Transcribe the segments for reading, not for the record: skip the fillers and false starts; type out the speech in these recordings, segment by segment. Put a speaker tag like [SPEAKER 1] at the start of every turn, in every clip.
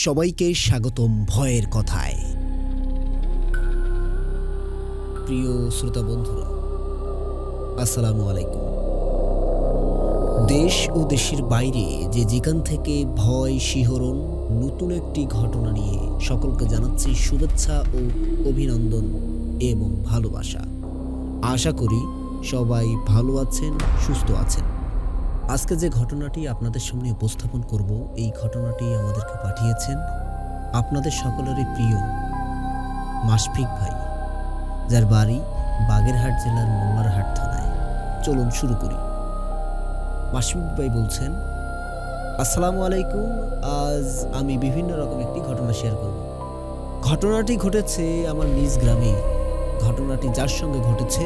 [SPEAKER 1] সবাইকে স্বাগতম ভয়ের কথায়। প্রিয় শ্রোতা বন্ধুরা, আসসালামু আলাইকুম। দেশ ও দেশের বাইরে যে যেখান থেকে ভয়, শিহরণ, নতুন একটি ঘটনা নিয়ে সকলকে জানাচ্ছি শুভেচ্ছা ও অভিনন্দন এবং ভালোবাসা। আশা করি সবাই ভালো আছেন, সুস্থ আছেন। আজকে যে ঘটনাটি আপনাদের সামনে উপস্থাপন করব, এই ঘটনাটি আমাদেরকে পাঠিয়েছেন আপনাদের সকলেরই প্রিয় মাশফিক ভাই, যার বাড়ি বাগেরহাট জেলার মোল্লারহাট থানায়। চলুন শুরু করি। মাশফিক ভাই বলছেন, আসসালামু আলাইকুম। আজ আমি বিভিন্ন রকম একটি ঘটনা শেয়ার করব। ঘটনাটি ঘটেছে আমার নিজ গ্রামে। ঘটনাটি যার সঙ্গে ঘটেছে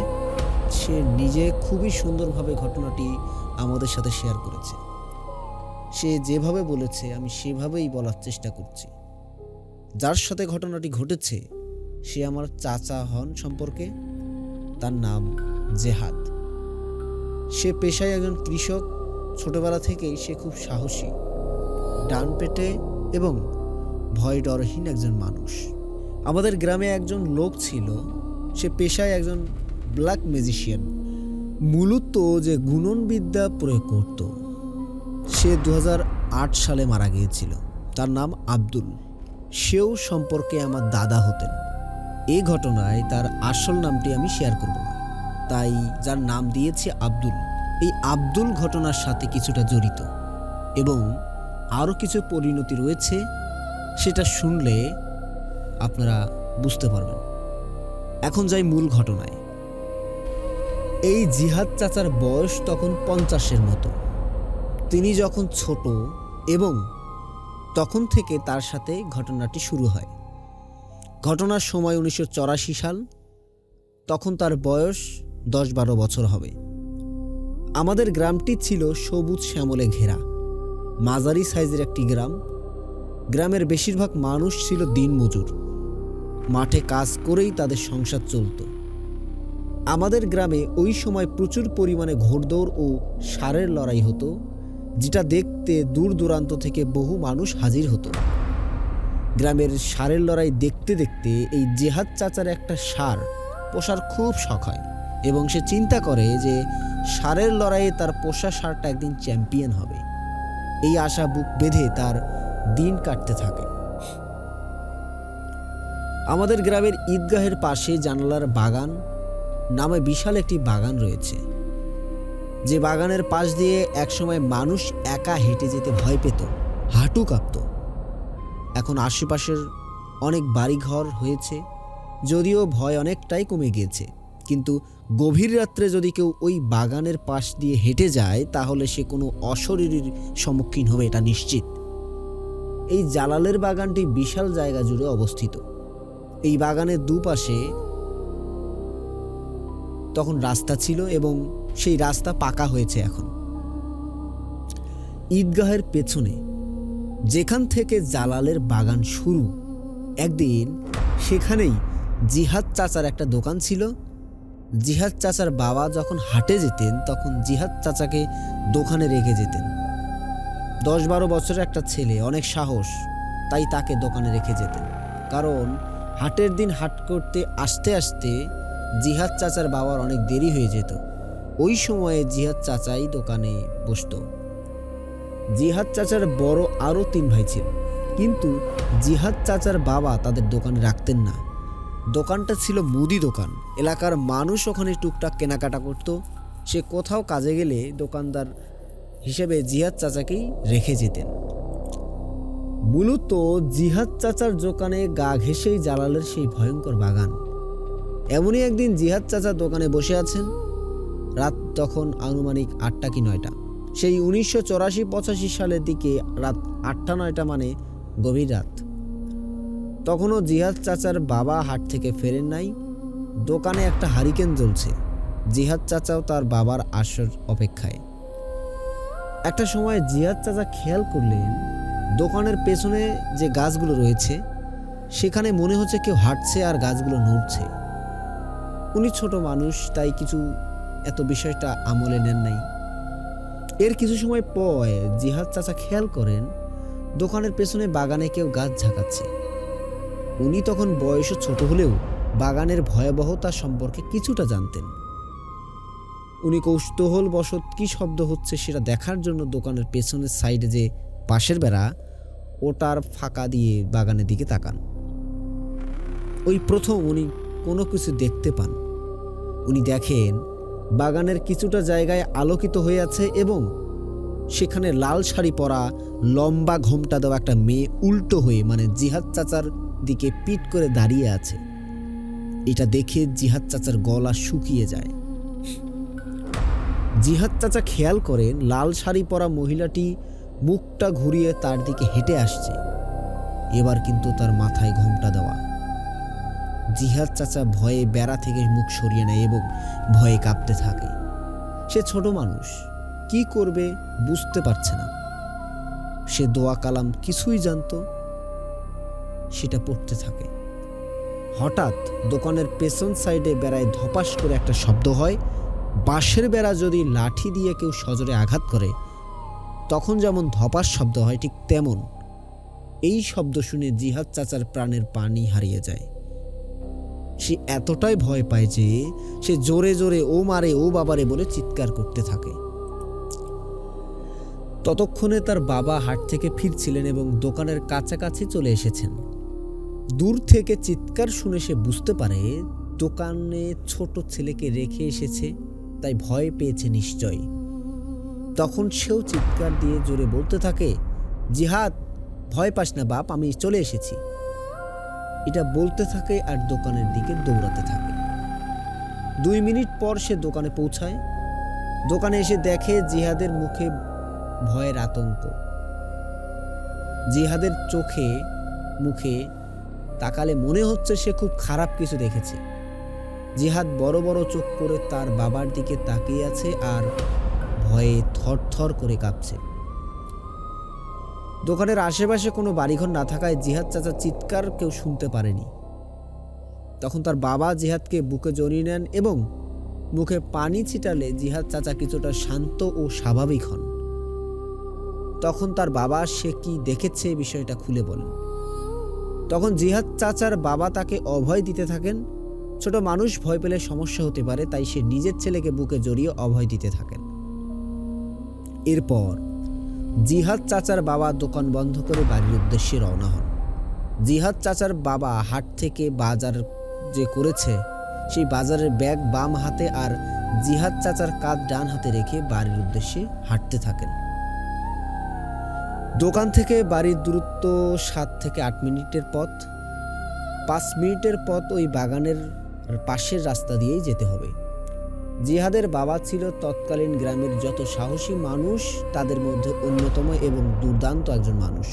[SPEAKER 1] সে নিজে খুবই সুন্দরভাবে ঘটনাটি আমাদের সাথে শেয়ার করেছে। সে যেভাবে বলেছে আমি সেভাবেই বলার চেষ্টা করছি। যার সাথে ঘটনাটি ঘটেছে সে আমার চাচা হন সম্পর্কে। তার নাম জেহাদ। সে পেশায় একজন কৃষক। ছোটবেলা থেকেই সে খুব সাহসী, ডান পেটে এবং ভয় ডরহীন একজন মানুষ। আমাদের গ্রামে একজন লোক ছিল, সে পেশায় একজন ব্ল্যাক ম্যাজিশিয়ান। মূলত যে গুণনবিদ্যা প্রয়োগ করত। সে 2008 সালে মারা গিয়েছিল। তার নাম আব্দুল। সেও সম্পর্কে আমার দাদা হতেন। এই ঘটনায় তার আসল নামটি আমি শেয়ার করব না, তাই যার নাম দিয়েছি আব্দুল। এই আব্দুল ঘটনার সাথে কিছুটা জড়িত এবং আরও কিছু পরিণতি রয়েছে, সেটা শুনলে আপনারা বুঝতে পারবেন। এখন যাই মূল ঘটনায়। এই জিহাদ চাচার বয়স তখন 50-এর মতো। তিনি যখন ছোট এবং তখন থেকে তার সাথে ঘটনাটি শুরু হয়। ঘটনার সময় 1984 সাল। তখন তার বয়স 10-12 বছর হবে। আমাদের গ্রামটি ছিল সবুজ শ্যামলে ঘেরা, মাঝারি সাইজের একটি গ্রাম। গ্রামের বেশিরভাগ মানুষ ছিল দিনমজুর। মাঠে কাজ করেই তাদের সংসার চলত। আমাদের গ্রামে ওই সময় প্রচুর পরিমাণে ঘোড়দৌড় ও ষাঁড়ের লড়াই হতো, যেটা দেখতে দূর দূরান্ত থেকে বহু মানুষ হাজির হতো। গ্রামের ষাঁড়ের লড়াই দেখতে দেখতে এই জেহাদ চাচার একটা ষাঁড় পোষার খুব শখ হয় এবং সে চিন্তা করে যে ষাঁড়ের লড়াইয়ে তার পোষা ষাঁড়টা একদিন চ্যাম্পিয়ন হবে। এই আশা বুক বেঁধে তার দিন কাটতে থাকে। আমাদের গ্রামের ঈদগাহের পাশে জানালার বাগান নামে বিশাল একটি বাগান রয়েছে, যে বাগানের পাশ দিয়ে একসময় মানুষ একা হেঁটে যেতে ভয় পেত, হাঁটু কাঁপত। এখন আশেপাশের অনেক বাড়িঘর হয়েছে, যদিও ভয় অনেকটাই কমে গিয়েছে। কিন্তু গভীর রাত্রে যদি কেউ ওই বাগানের পাশ দিয়ে হেঁটে যায় তাহলে সে কোনো অশরীরীর সম্মুখীন হবে, এটা নিশ্চিত। এই জালালের বাগানটি বিশাল জায়গা জুড়ে অবস্থিত। এই বাগানের দুপাশে তখন রাস্তা ছিল এবং সেই রাস্তা পাকা হয়েছে এখন। ঈদগাহের পেছনে যেখান থেকে জালালের বাগান শুরু, একদিন সেখানেই জিহাদ চাচার একটা দোকান ছিল। জিহাদ চাচার বাবা যখন হাটে যেতেন তখন জিহাদ চাচাকে দোকানে রেখে যেতেন। 10-12 বছরের একটা ছেলে, অনেক সাহস, তাই তাকে দোকানে রেখে যেতেন। কারণ হাটের দিন হাট করতে আসতে আসতে জিহাদ চাচার বাবার অনেক দেরি হয়ে যেত। ওই সময়ে জিহাদ চাচাই দোকানে বসত। জিহাদ চাচার বড় আরও 3 ভাই ছিল, কিন্তু জিহাদ চাচার বাবা তাদের দোকানে রাখতেন না। দোকানটা ছিল মুদি দোকান। এলাকার মানুষ ওখানে টুকটাক কেনাকাটা করত। সে কোথাও কাজে গেলে দোকানদার হিসেবে জিহাদ চাচাকেই রেখে যেতেন। মূলত জিহাদ চাচার দোকানে গা ঘেঁষেই জালালের সেই ভয়ঙ্কর বাগান। এমনই একদিন জিহাদ চাচা দোকানে বসে আছেন। রাত তখন আনুমানিক 8টা কি 9টা। সেই 1984-85 সালের দিকে রাত 8টা-9টা মানে গভীর রাত। তখনও জিহাদ চাচার বাবা হাট থেকে ফেরেন নাই। দোকানে একটা হারিকেন জ্বলছে। জিহাদ চাচাও তার বাবার আসার অপেক্ষায়। একটা সময় জিহাদ চাচা খেয়াল করলেন দোকানের পেছনে যে গাছগুলো রয়েছে সেখানে মনে হচ্ছে কেউ হাঁটছে আর গাছগুলো নড়ছে। উনি ছোট মানুষ, তাই কিছু এত বিষয়টা আমলে নেন নাই। এর কিছু সময় পর জিহাদ চাচা খেয়াল করেন দোকানের পেছনে বাগানে কেউ গাছ ঝাঁকাচ্ছে। উনি তখন বয়সে ছোট হলেও বাগানের ভয়াবহতা সম্পর্কে কিছুটা জানতেন। উনি কৌতূহলবশত কী শব্দ হচ্ছে সেটা দেখার জন্য দোকানের পেছনের সাইডে যে পাশের বেড়া, ওটার ফাঁকা দিয়ে বাগানের দিকে তাকান। ওই প্রথম উনি কোনো কিছু দেখতে পান। উনি দেখেন বাগানের কিছুটা জায়গায় আলোকিত হয়ে আছে এবং সেখানে লাল শাড়ি পরা, লম্বা ঘোমটা দেওয়া একটা মেয়ে উল্টো হয়ে, মানে জিহাদ চাচার দিকে পিঠ করে দাঁড়িয়ে আছে। এটা দেখে জিহাদ চাচার গলা শুকিয়ে যায়। জিহাদ চাচা খেয়াল করেন লাল শাড়ি পরা মহিলাটি মুখটা ঘুরিয়ে তার দিকে হেঁটে আসছে। এবার কিন্তু তার মাথায় ঘোমটা দেওয়া। জিহাদ চাচা ভয়ে বেড়া থেকে মুখ সরিয়ে নেয় এবং ভয়ে কাঁপতে থাকে। সে ছোট মানুষ, কি করবে বুঝতে পারছে না। সে দোয়া কালাম কিছুই জানতো, সেটা পড়তে থাকে। হঠাৎ দোকানের পেছন সাইডে বেড়ায় ধপাস করে একটা শব্দ হয়। বাঁশের বেড়া যদি লাঠি দিয়ে কেউ সজোরে আঘাত করে তখন যেমন ধপাস শব্দ হয়, ঠিক তেমন এই শব্দ শুনে জিহাদ চাচার প্রাণের পানি হারিয়ে যায়। সে এতটাই ভয় পায় যে সে জোরে জোরে ও মারে ও বাবারে বলে চিৎকার করতে থাকে। ততক্ষণে তার বাবা হাট থেকে ফিরছিলেন এবং দোকানের কাছাকাছি চলে এসেছেন। দূর থেকে চিৎকার শুনে সে বুঝতে পারে দোকানে ছোট ছেলেকে রেখে এসেছে, তাই ভয় পেয়েছে নিশ্চয়ই। তখন সেও চিৎকার দিয়ে জোরে বলতে থাকে, জিহাদ, ভয় পাস না বাপ, আমি চলে এসেছি। এটা বলতে থাকে আর দোকানের দিকে দৌড়াতে থাকে। 2 মিনিট পর সে দোকানে পৌঁছায়। দোকানে এসে দেখে জিহাদের মুখে ভয়ের আতঙ্ক। জিহাদের চোখে মুখে তাকালে মনে হচ্ছে সে খুব খারাপ কিছু দেখেছে। জিহাদ বড় বড় চোখ করে তার বাবার দিকে তাকিয়ে আছে আর ভয়ে থরথর করে কাঁপছে। দোকানের আশেপাশে কোনো বাড়িঘর না থাকায় জিহাদ চাচার চিৎকার কেউ শুনতে পারেনি। তখন তার বাবা জিহাদকে বুকে জড়িয়ে নেন এবং মুখে পানি ছিটালে জিহাদ চাচা কিছুটা শান্ত ও স্বাভাবিক হন। তখন তার বাবা সে কি দেখেছে বিষয়টা খুলে বলেন। তখন জিহাদ চাচার বাবা তাকে অভয় দিতে থাকেন। ছোট মানুষ ভয় পেলে সমস্যা হতে পারে, তাই সে নিজের ছেলেকে বুকে জড়িয়ে অভয় দিতে থাকেন। এরপর জিহাদ চাচার বাবা দোকান বন্ধ করে বাড়ির উদ্দেশ্যে রওনা হন। জিহাদ চাচার বাবা হাট থেকে বাজার যে করেছে সেই বাজারের ব্যাগ বাম হাতে আর জিহাদ চাচার কাঁধ ডান হাতে রেখে বাড়ির উদ্দেশ্যে হাঁটতে থাকেন। দোকান থেকে বাড়ির দূরত্ব 7 থেকে 8 মিনিটের পথ। 5 মিনিটের পথ ওই বাগানের পাশের রাস্তা দিয়েই যেতে হবে। জিহাদের বাবা ছিল তৎকালীন গ্রামের যত সাহসী মানুষ তাদের মধ্যে অন্যতম এবং দুর্দান্ত একজন মানুষ।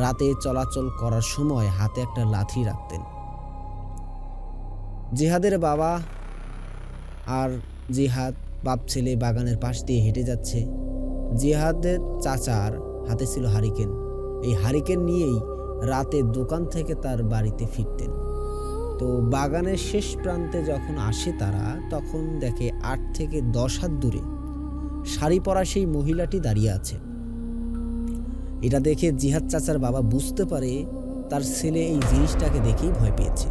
[SPEAKER 1] রাতে চলাচল করার সময় হাতে একটা লাঠি রাখতেন। জিহাদের বাবা আর জিহাদ বাপ ছেলে বাগানের পাশ দিয়ে হেঁটে যাচ্ছে। জিহাদের চাচার হাতে ছিল হারিকেন। এই হারিকেন নিয়েই রাতে দোকান থেকে তার বাড়িতে ফিরতেন। তো বাগানের শেষ প্রান্তে যখন আসে তারা, তখন দেখে 8 থেকে 10 হাত দূরে শাড়ি পরা সেই মহিলাটি দাঁড়িয়ে আছে। এটা দেখে জিহাদ চাচার বাবা বুঝতে পারে তার ছেলে এই জিনিসটাকে দেখেই ভয় পেয়েছে।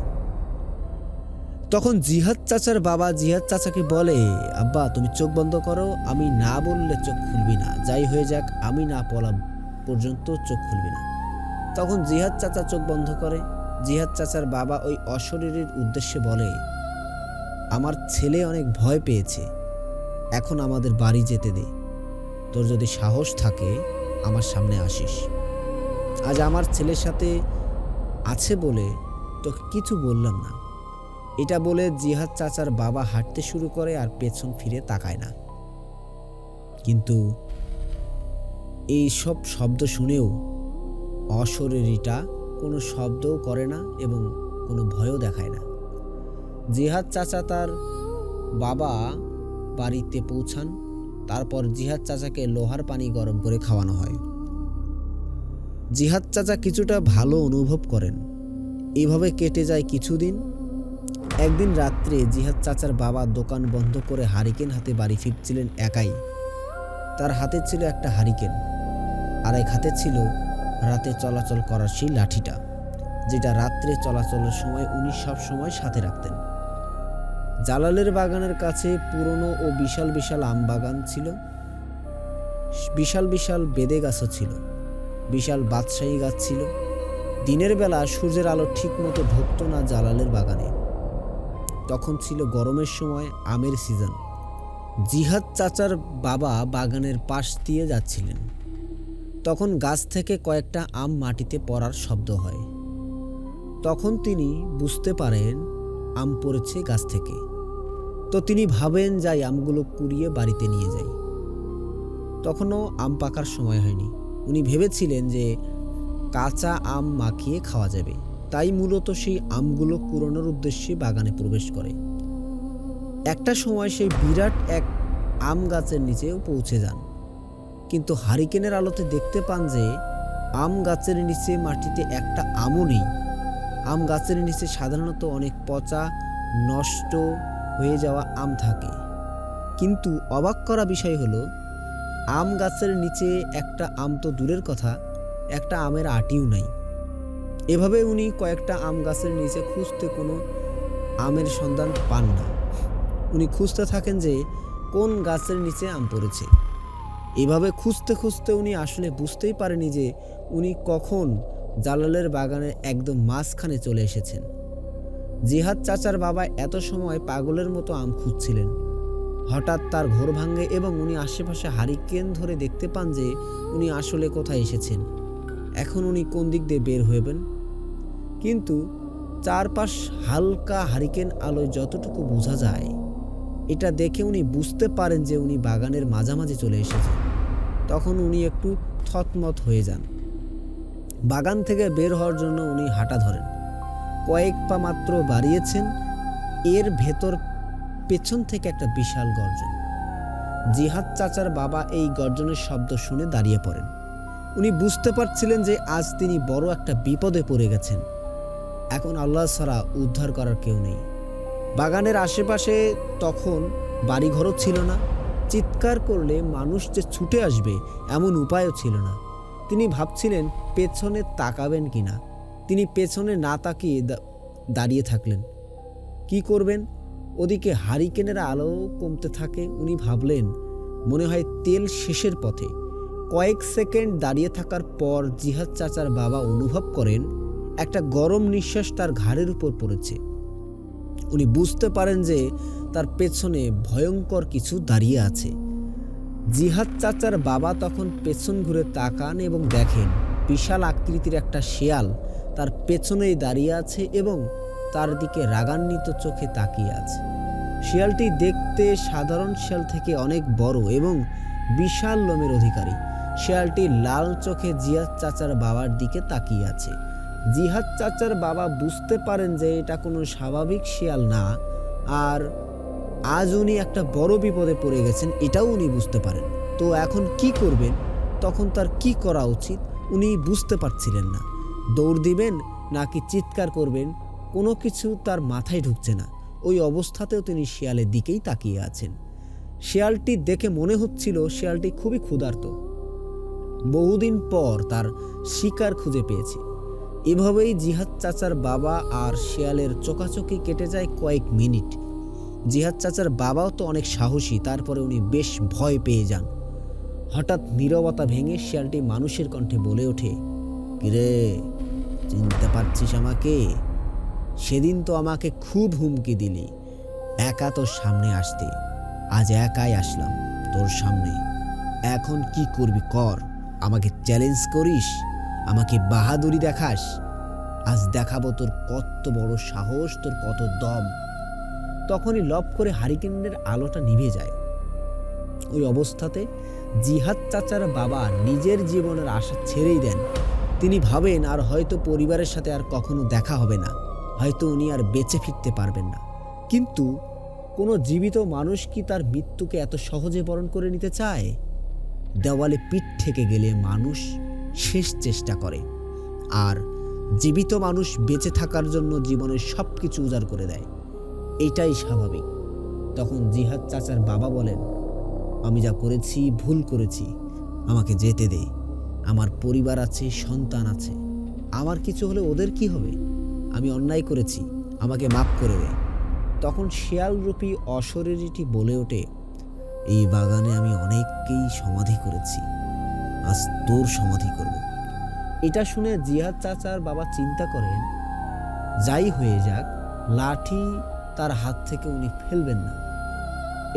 [SPEAKER 1] তখন জিহাদ চাচার বাবা জিহাদ চাচাকে বলে, আব্বা তুমি চোখ বন্ধ করো, আমি না বললে চোখ খুলবি না, যাই হয়ে যাক আমি না বলা পর্যন্ত চোখ খুলবি না। তখন জিহাদ চাচা চোখ বন্ধ করে। জিহাদ চাচার বাবা ওই অশরীরীর উদ্দেশ্যে বলে, আমার ছেলে অনেক ভয় পেয়েছে, এখন আমাদের বাড়ি যেতে দে। তোর যদি সাহস থাকে আমার সামনে আসিস। আজ আমার ছেলের সাথে আছে বলে তোকে কিছু বললাম না। এটা বলে জিহাদ চাচার বাবা হাঁটতে শুরু করে আর পেছন ফিরে তাকায় না। কিন্তু এই সব শব্দ শুনেও অশরীরীটা কোনো শব্দও করে না এবং কোনো ভয়ও দেখায় না। জিহাদ চাচা তার বাবা বাড়িতে পৌঁছান। তারপর জিহাদ চাচাকে লোহার পানি গরম করে খাওয়ানো হয়। জিহাদ চাচা কিছুটা ভালো অনুভব করেন। এভাবে কেটে যায় কিছুদিন। একদিন রাত্রে জিহাদ চাচার বাবা দোকান বন্ধ করে হারিকেন হাতে বাড়ি ফিরছিলেন একাই। তার হাতে ছিল একটা হারিকেন আর এক হাতে ছিল রাতে চলাচল করার সেই লাঠিটা, যেটা রাত্রে চলাচলের সময় উনি সব সময় সাথে রাখতেন। জালালের বাগানের কাছে পুরনো ও বিশাল বিশাল আম বাগান ছিল, বিশাল বিশাল বেদে গাছও ছিল, বিশাল বাদশাহী গাছ ছিল। দিনের বেলা সূর্যের আলো ঠিক মতো ঢুকতো না জালালের বাগানে। তখন ছিল গরমের সময়, আমের সিজন। জিহাদ চাচার বাবা বাগানের পাশ দিয়ে যাচ্ছিলেন। তখন গাছ থেকে কয়েকটা আম মাটিতে পড়ার শব্দ হয়। তখন তিনি বুঝতে পারেন আম পড়েছে গাছ থেকে। তো তিনি ভাবেন যাই আমগুলো কুড়িয়ে বাড়িতে নিয়ে যাই। তখনও আম পাকার সময় হয়নি। উনি ভেবেছিলেন যে কাঁচা আম মাখিয়ে খাওয়া যাবে, তাই মূলত সেই আমগুলো কুড়ানোর উদ্দেশ্যে বাগানে প্রবেশ করে। একটা সময় সেই বিরাট এক আম গাছের নিচেও পৌঁছে যান, কিন্তু হারিকেনের আলোতে দেখতে পান যে আম গাছের নিচে মাটিতে একটা আমও নেই। আম গাছের নিচে সাধারণত অনেক পচা, নষ্ট হয়ে যাওয়া আম থাকে, কিন্তু অবাক করা বিষয় হলো আম গাছের নিচে একটা আম তো দূরের কথা, একটা আমের আটিও নাই। এভাবে উনি কয়েকটা আম গাছের নিচে খুঁজতে কোনো আমের সন্ধান পান না। উনি খুঁজতে থাকেন যে কোন গাছের নিচে আম পড়েছে। এভাবে খুঁজতে খুঁজতে উনি আসলে বুঝতেই পারেনি যে উনি কখন জালালের বাগানের একদম মাঝখানে চলে এসেছেন। জিহাদ চাচার বাবা এত সময় পাগলের মতো আম খুঁজছিলেন। হঠাৎ তার ঘোর ভাঙে এবং উনি আশেপাশে হারিকেন ধরে দেখতে পান যে উনি আসলে কোথায় এসেছেন। এখন উনি কোন দিক দিয়ে বের হবেন, কিন্তু চারপাশ হালকা হারিকেন আলোয় যতটুকু বোঝা যায়, এটা দেখে উনি বুঝতে পারেন যে উনি বাগানের মাঝামাঝি চলে এসেছেন। তখন উনি একটু থতমত হয়ে যান। বাগান থেকে বের হওয়ার জন্য উনি হাঁটা ধরেন। কয়েক পা মাত্র বাড়িয়েছেন, এর ভেতর পেছন থেকে একটা বিশাল গর্জন। জিহাদ চাচার বাবা এই গর্জনের শব্দ শুনে দাঁড়িয়ে পড়েন। উনি বুঝতে পারছিলেন যে আজ তিনি বড় একটা বিপদে পড়ে গেছেন। এখন আল্লাহ ছাড়া উদ্ধার করার কেউ নেই। বাগানের আশেপাশে তখন বাড়িঘরও ছিল না। চিৎকার করলে মানুষ যে ছুটে আসবে এমন উপায়ও ছিল না। তিনি ভাবছিলেন পেছনে তাকাবেন কিনা। তিনি পেছনে না তাকিয়ে দাঁড়িয়ে থাকলেন। কি করবেন? ওদিকে হারিকেনের আলো কমতে থাকে। উনি ভাবলেন মনে হয় তেল শেষের পথে। কয়েক সেকেন্ড দাঁড়িয়ে থাকার পর জিহাদ চাচার বাবা অনুভব করেন একটা গরম নিঃশ্বাস তার ঘাড়ের উপর পড়েছে। উনি বুঝতে পারেন যে তার পেছনে ভয়ঙ্কর কিছু দাঁড়িয়ে আছে। জিহাদ চাচার বাবা তখন পেছন ঘুরে তাকান এবং দেখেন বিশাল আকৃতির একটা শেয়াল তার পেছনেই দাঁড়িয়ে আছে এবং তার দিকে রাগান্বিত চোখে তাকিয়ে আছে। শিয়ালটি দেখতে সাধারণ শিয়াল থেকে অনেক বড় এবং বিশাল লোমের অধিকারী। শিয়ালটি লাল চোখে জিহাদ চাচার বাবার দিকে তাকিয়ে আছে। জিহাদ চাচার বাবা বুঝতে পারেন যে এটা কোনো স্বাভাবিক শিয়াল না, আর আজ উনি একটা বড় বিপদে পড়ে গেছেন, এটাও উনি বুঝতে পারেন। তো এখন কি করবেন? তখন তার কি করা উচিত উনি বুঝতে পারছিলেন না। দৌড় দিবেন নাকি চিৎকার করবেন, কোনো কিছু তার মাথায় ঢুকছে না। ওই অবস্থাতেও তিনি শিয়ালের দিকেই তাকিয়ে আছেন। শিয়ালটি দেখে মনে হচ্ছিল শিয়ালটি খুবই ক্ষুধার্ত, বহুদিন পর তার শিকার খুঁজে পেয়েছে। এভাবেই জিহাদ চাচার বাবা আর শিয়ালের চোকাচোকি কেটে যায় কয়েক মিনিট। জিহাদ চাচার বাবাও তো অনেক সাহসী, তারপরে উনি বেশ ভয় পেয়ে যান। হঠাৎ নীরবতা ভেঙে শিয়ালটি মানুষের কণ্ঠে বলে ওঠে, কিরে, চিনতে পারছিস আমাকে? সেদিন তো আমাকে খুব হুমকি দিলি একা তোর সামনে আসতে, আজ একাই আসলাম তোর সামনে। এখন কি করবি কর, আমাকে চ্যালেঞ্জ করিস, আমাকে বাহাদুরি দেখাস। আজ দেখাবো তোর কত বড় সাহস, তোর কত দম। তখনই লপ করে হারিকেনের আলোটা নিভে যায়। ওই অবস্থাতে জিহাদ চাচার বাবা নিজের জীবনের আশা ছেড়েই দেন। তিনি ভাবেন আর হয়তো পরিবারের সাথে আর কখনো দেখা হবে না, হয়তো উনি আর বেঁচে ফিরতে পারবেন না। কিন্তু কোনো জীবিত মানুষ কি তার মৃত্যুকে এত সহজে বরণ করে নিতে চায়? দেওয়ালে পিঠ থেকে গেলে মানুষ শেষ চেষ্টা করে, আর জীবিত মানুষ বেঁচে থাকার জন্য জীবনের সব কিছু উজাড় করে দেয়। এটাই স্বাভাবিক। তখন জিহাদ চাচার বাবা বলেন, আমি যা করেছি ভুল করেছি, আমাকে যেতে দে। আমার পরিবার আছে, সন্তান আছে। আমার কিছু হলে ওদের কি হবে? আমি অন্যায় করেছি, আমাকে মাফ করে দে। তখন শিয়ালরূপী অশরীরীটি বলে ওঠে, এই বাগানে আমি অনেককেই সমাধি করেছি, আজ তোর সমাধি করব। এটা শুনে জিহাদ চাচার বাবা চিন্তা করেন, যাই হয়ে যাক, লাঠি তার হাত থেকে উনি ফেলবেন না।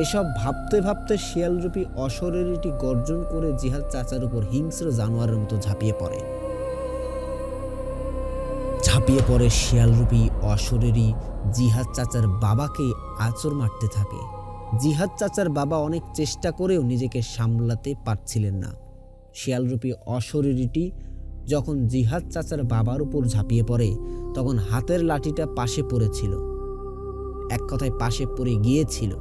[SPEAKER 1] এসব ভাবতে ভাবতে শিয়ালরূপী অশরীরীটি গর্জন করে জিহাদ চাচার উপর হিংস্র জানোয়ারের মতো ঝাঁপিয়ে পড়ে শিয়ালরূপী অশরীরী জিহাদ চাচার বাবাকে আঁচড় মারতে থাকে। জিহাদ চাচার বাবা অনেক চেষ্টা করেও নিজেকে সামলাতে পারছিলেন না। শিয়ালরূপী অশরীরীটি যখন জিহাদ চাচার বাবার উপর ঝাঁপিয়ে পড়ে, তখন হাতের লাঠিটা পাশে পড়েছিল, এক কথায় পাশে পড়ে গিয়েছিল।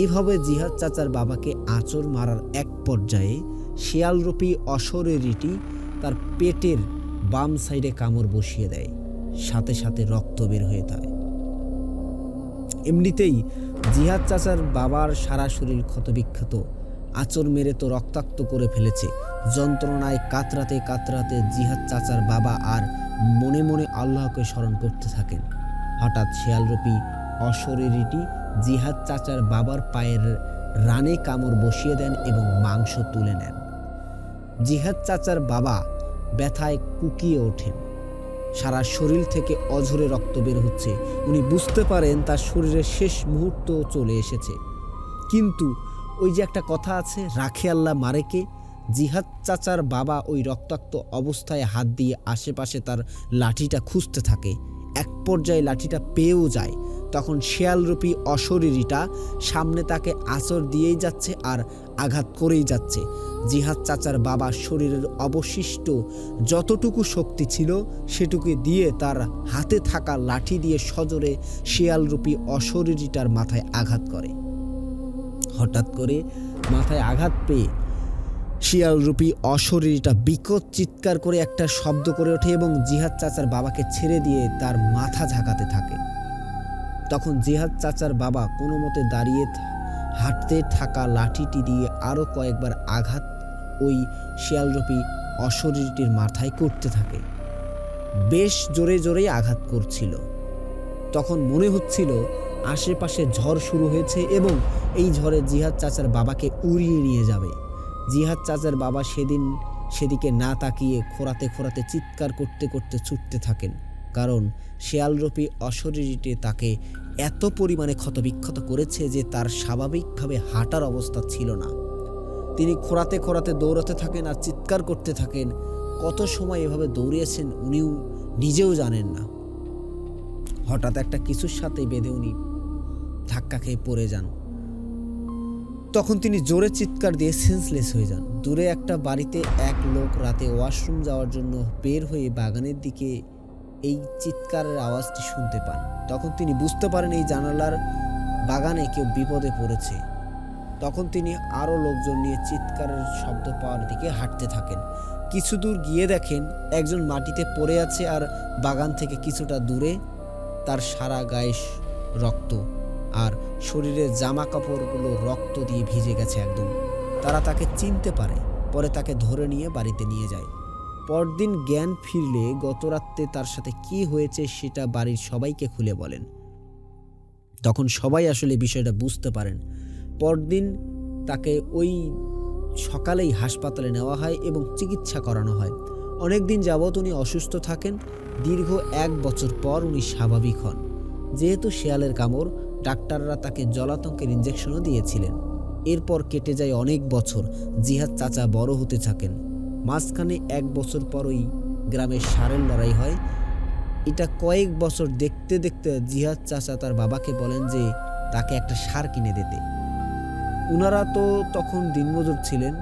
[SPEAKER 1] এইভাবে জিহাদ চাচার বাবাকে আঁচড় মারার এক পর্যায়ে শিয়ালরূপী অশরীরীটি তার পেটের বাম সাইডে কামড় বসিয়ে দেয়, সাথে সাথে রক্ত বের হয়ে যায়। এমনিতেই জিহাদ চাচার বাবার সারা শরীর ক্ষতবিক্ষত, আঁচড় মেরে তো রক্তাক্ত করে ফেলেছে। যন্ত্রণায় কাতরাতে কাতরাতে জিহাদ চাচার বাবা আর মনে মনে আল্লাহকে স্মরণ করতে থাকেন। হঠাৎ শিয়ালরূপী অশরীরীটি জিহাদ চাচার বাবার পায়ের রানে কামড় বসিয়ে দেন এবং মাংস তুলে নেন। জিহাদ চাচার বাবা ব্যথায় কুকিয়ে ওঠেন, সারা শরীর থেকে অঝরে রক্ত বের হচ্ছে। উনি বুঝতে পারেন তার শরীরের শেষ মুহূর্ত চলে এসেছে। কিন্তু ওই যে একটা কথা আছে, রাখে আল্লাহ মারেকে। জিহাদ চাচার বাবা ওই রক্তাক্ত অবস্থায় হাত দিয়ে আশেপাশে তার লাঠিটা খুঁজতে থাকে। এক পর্যায়ে লাঠিটা পেয়েও যায়। তখন শিয়ালরূপী অশরীরীটা সামনে তাকে আঁচড় দিয়েই যাচ্ছে আর আঘাত করেই যাচ্ছে। জিহাদ চাচার বাবার শরীরের অবশিষ্ট যতটুকু শক্তি ছিল সেটুকু দিয়ে তার হাতে থাকা লাঠি দিয়ে সজোরে শিয়ালরূপী অশরীরীটার মাথায় আঘাত করে। হঠাৎ করে মাথায় আঘাত পেয়ে শিয়ালরূপী অশরীরীটা বিকট চিৎকার করে একটা শব্দ করে ওঠে এবং জিহাদ চাচার বাবাকে ছেড়ে দিয়ে তার মাথা ঝাঁকাতে থাকে। তখন জিহাদ চাচার বাবা কোনো মতে দাঁড়িয়ে হাঁটতে থাকা লাঠিটি দিয়ে আরও কয়েকবার আঘাত ওই শিয়ালরূপী অশরীরীটির মাথায় করতে থাকে। বেশ জোরে জোরেই আঘাত করছিল। তখন মনে হচ্ছিল আশেপাশে ঝড় শুরু হয়েছে এবং এই ঝড়ে জিহাদ চাচার বাবাকে উড়িয়ে নিয়ে যাবে। জিহাদ চাচার বাবা সেদিকে না তাকিয়ে খোঁড়াতে খোঁড়াতে চিৎকার করতে করতে ছুটতে থাকেন, কারণ শিয়ালরূপী অশরীরীটি তাকে এত পরিমাণে ক্ষতবিক্ষত করেছে যে তার স্বাভাবিকভাবে হাঁটার অবস্থা ছিল না। তিনি খোঁড়াতে খোঁড়াতে দৌড়াতে থাকেন আর চিৎকার করতে থাকেন। কত সময় এভাবে দৌড়িয়েছেন উনিও নিজেও জানেন না। হঠাৎ একটা কিছুর সাথে বেঁধে উনি ধাক্কা খেয়ে পড়ে যান। তখন তিনি জোরে চিৎকার দিয়ে সেন্সলেস হয়ে যান। দূরে একটা বাড়িতে এক লোক রাতে ওয়াশরুম যাওয়ার জন্য বের হয়ে বাগানের দিকে এই চিৎকারের আওয়াজটি শুনতে পান। তখন তিনি বুঝতে পারেন এই জানালার বাগানে কেউ বিপদে পড়েছে। তখন তিনি আরও লোকজন নিয়ে চিৎকারের শব্দ পাওয়ার দিকে হাঁটতে থাকেন। কিছু দূর গিয়ে দেখেন একজন মাটিতে পড়ে আছে আর বাগান থেকে কিছুটা দূরে তার সারা গায়ে রক্ত আর শরীরের জামা কাপড়গুলো রক্ত দিয়ে ভিজে গেছে একদম। তারা তাকে চিনতে পারে, পরে তাকে ধরে নিয়ে বাড়িতে নিয়ে যায়। পরদিন জ্ঞান ফিরলে গত রাত্রে তার সাথে কি হয়েছে সেটা বাড়ির সবাইকে খুলে বলেন। তখন সবাই আসলে বিষয়টা বুঝতে পারেন। পরদিন তাকে ওই সকালেই হাসপাতালে নেওয়া হয় এবং চিকিৎসা করানো হয়। অনেক দিন যাবৎ উনি অসুস্থ থাকেন। দীর্ঘ 1 বছর পর উনি স্বাভাবিক হন। যেহেতু শেয়ালের কামড়, ডাক্তাররা তাকে জলাতঙ্কের ইঞ্জেকশনও দিয়েছিলেন। এরপর কেটে যায় অনেক বছর। জিহাদ চাচা বড় হতে থাকেন। মাঝখানে 1 বছর পর ওই গ্রামে ষাঁড়ের লড়াই হয়। এটা কয়েক বছর দেখতে দেখতে জিহাদ চাচা তার বাবাকে বলেন যে তাকে একটা ষাঁড় কিনে দিতে। ওনারা তো তখন দিনমজুর ছিলেন,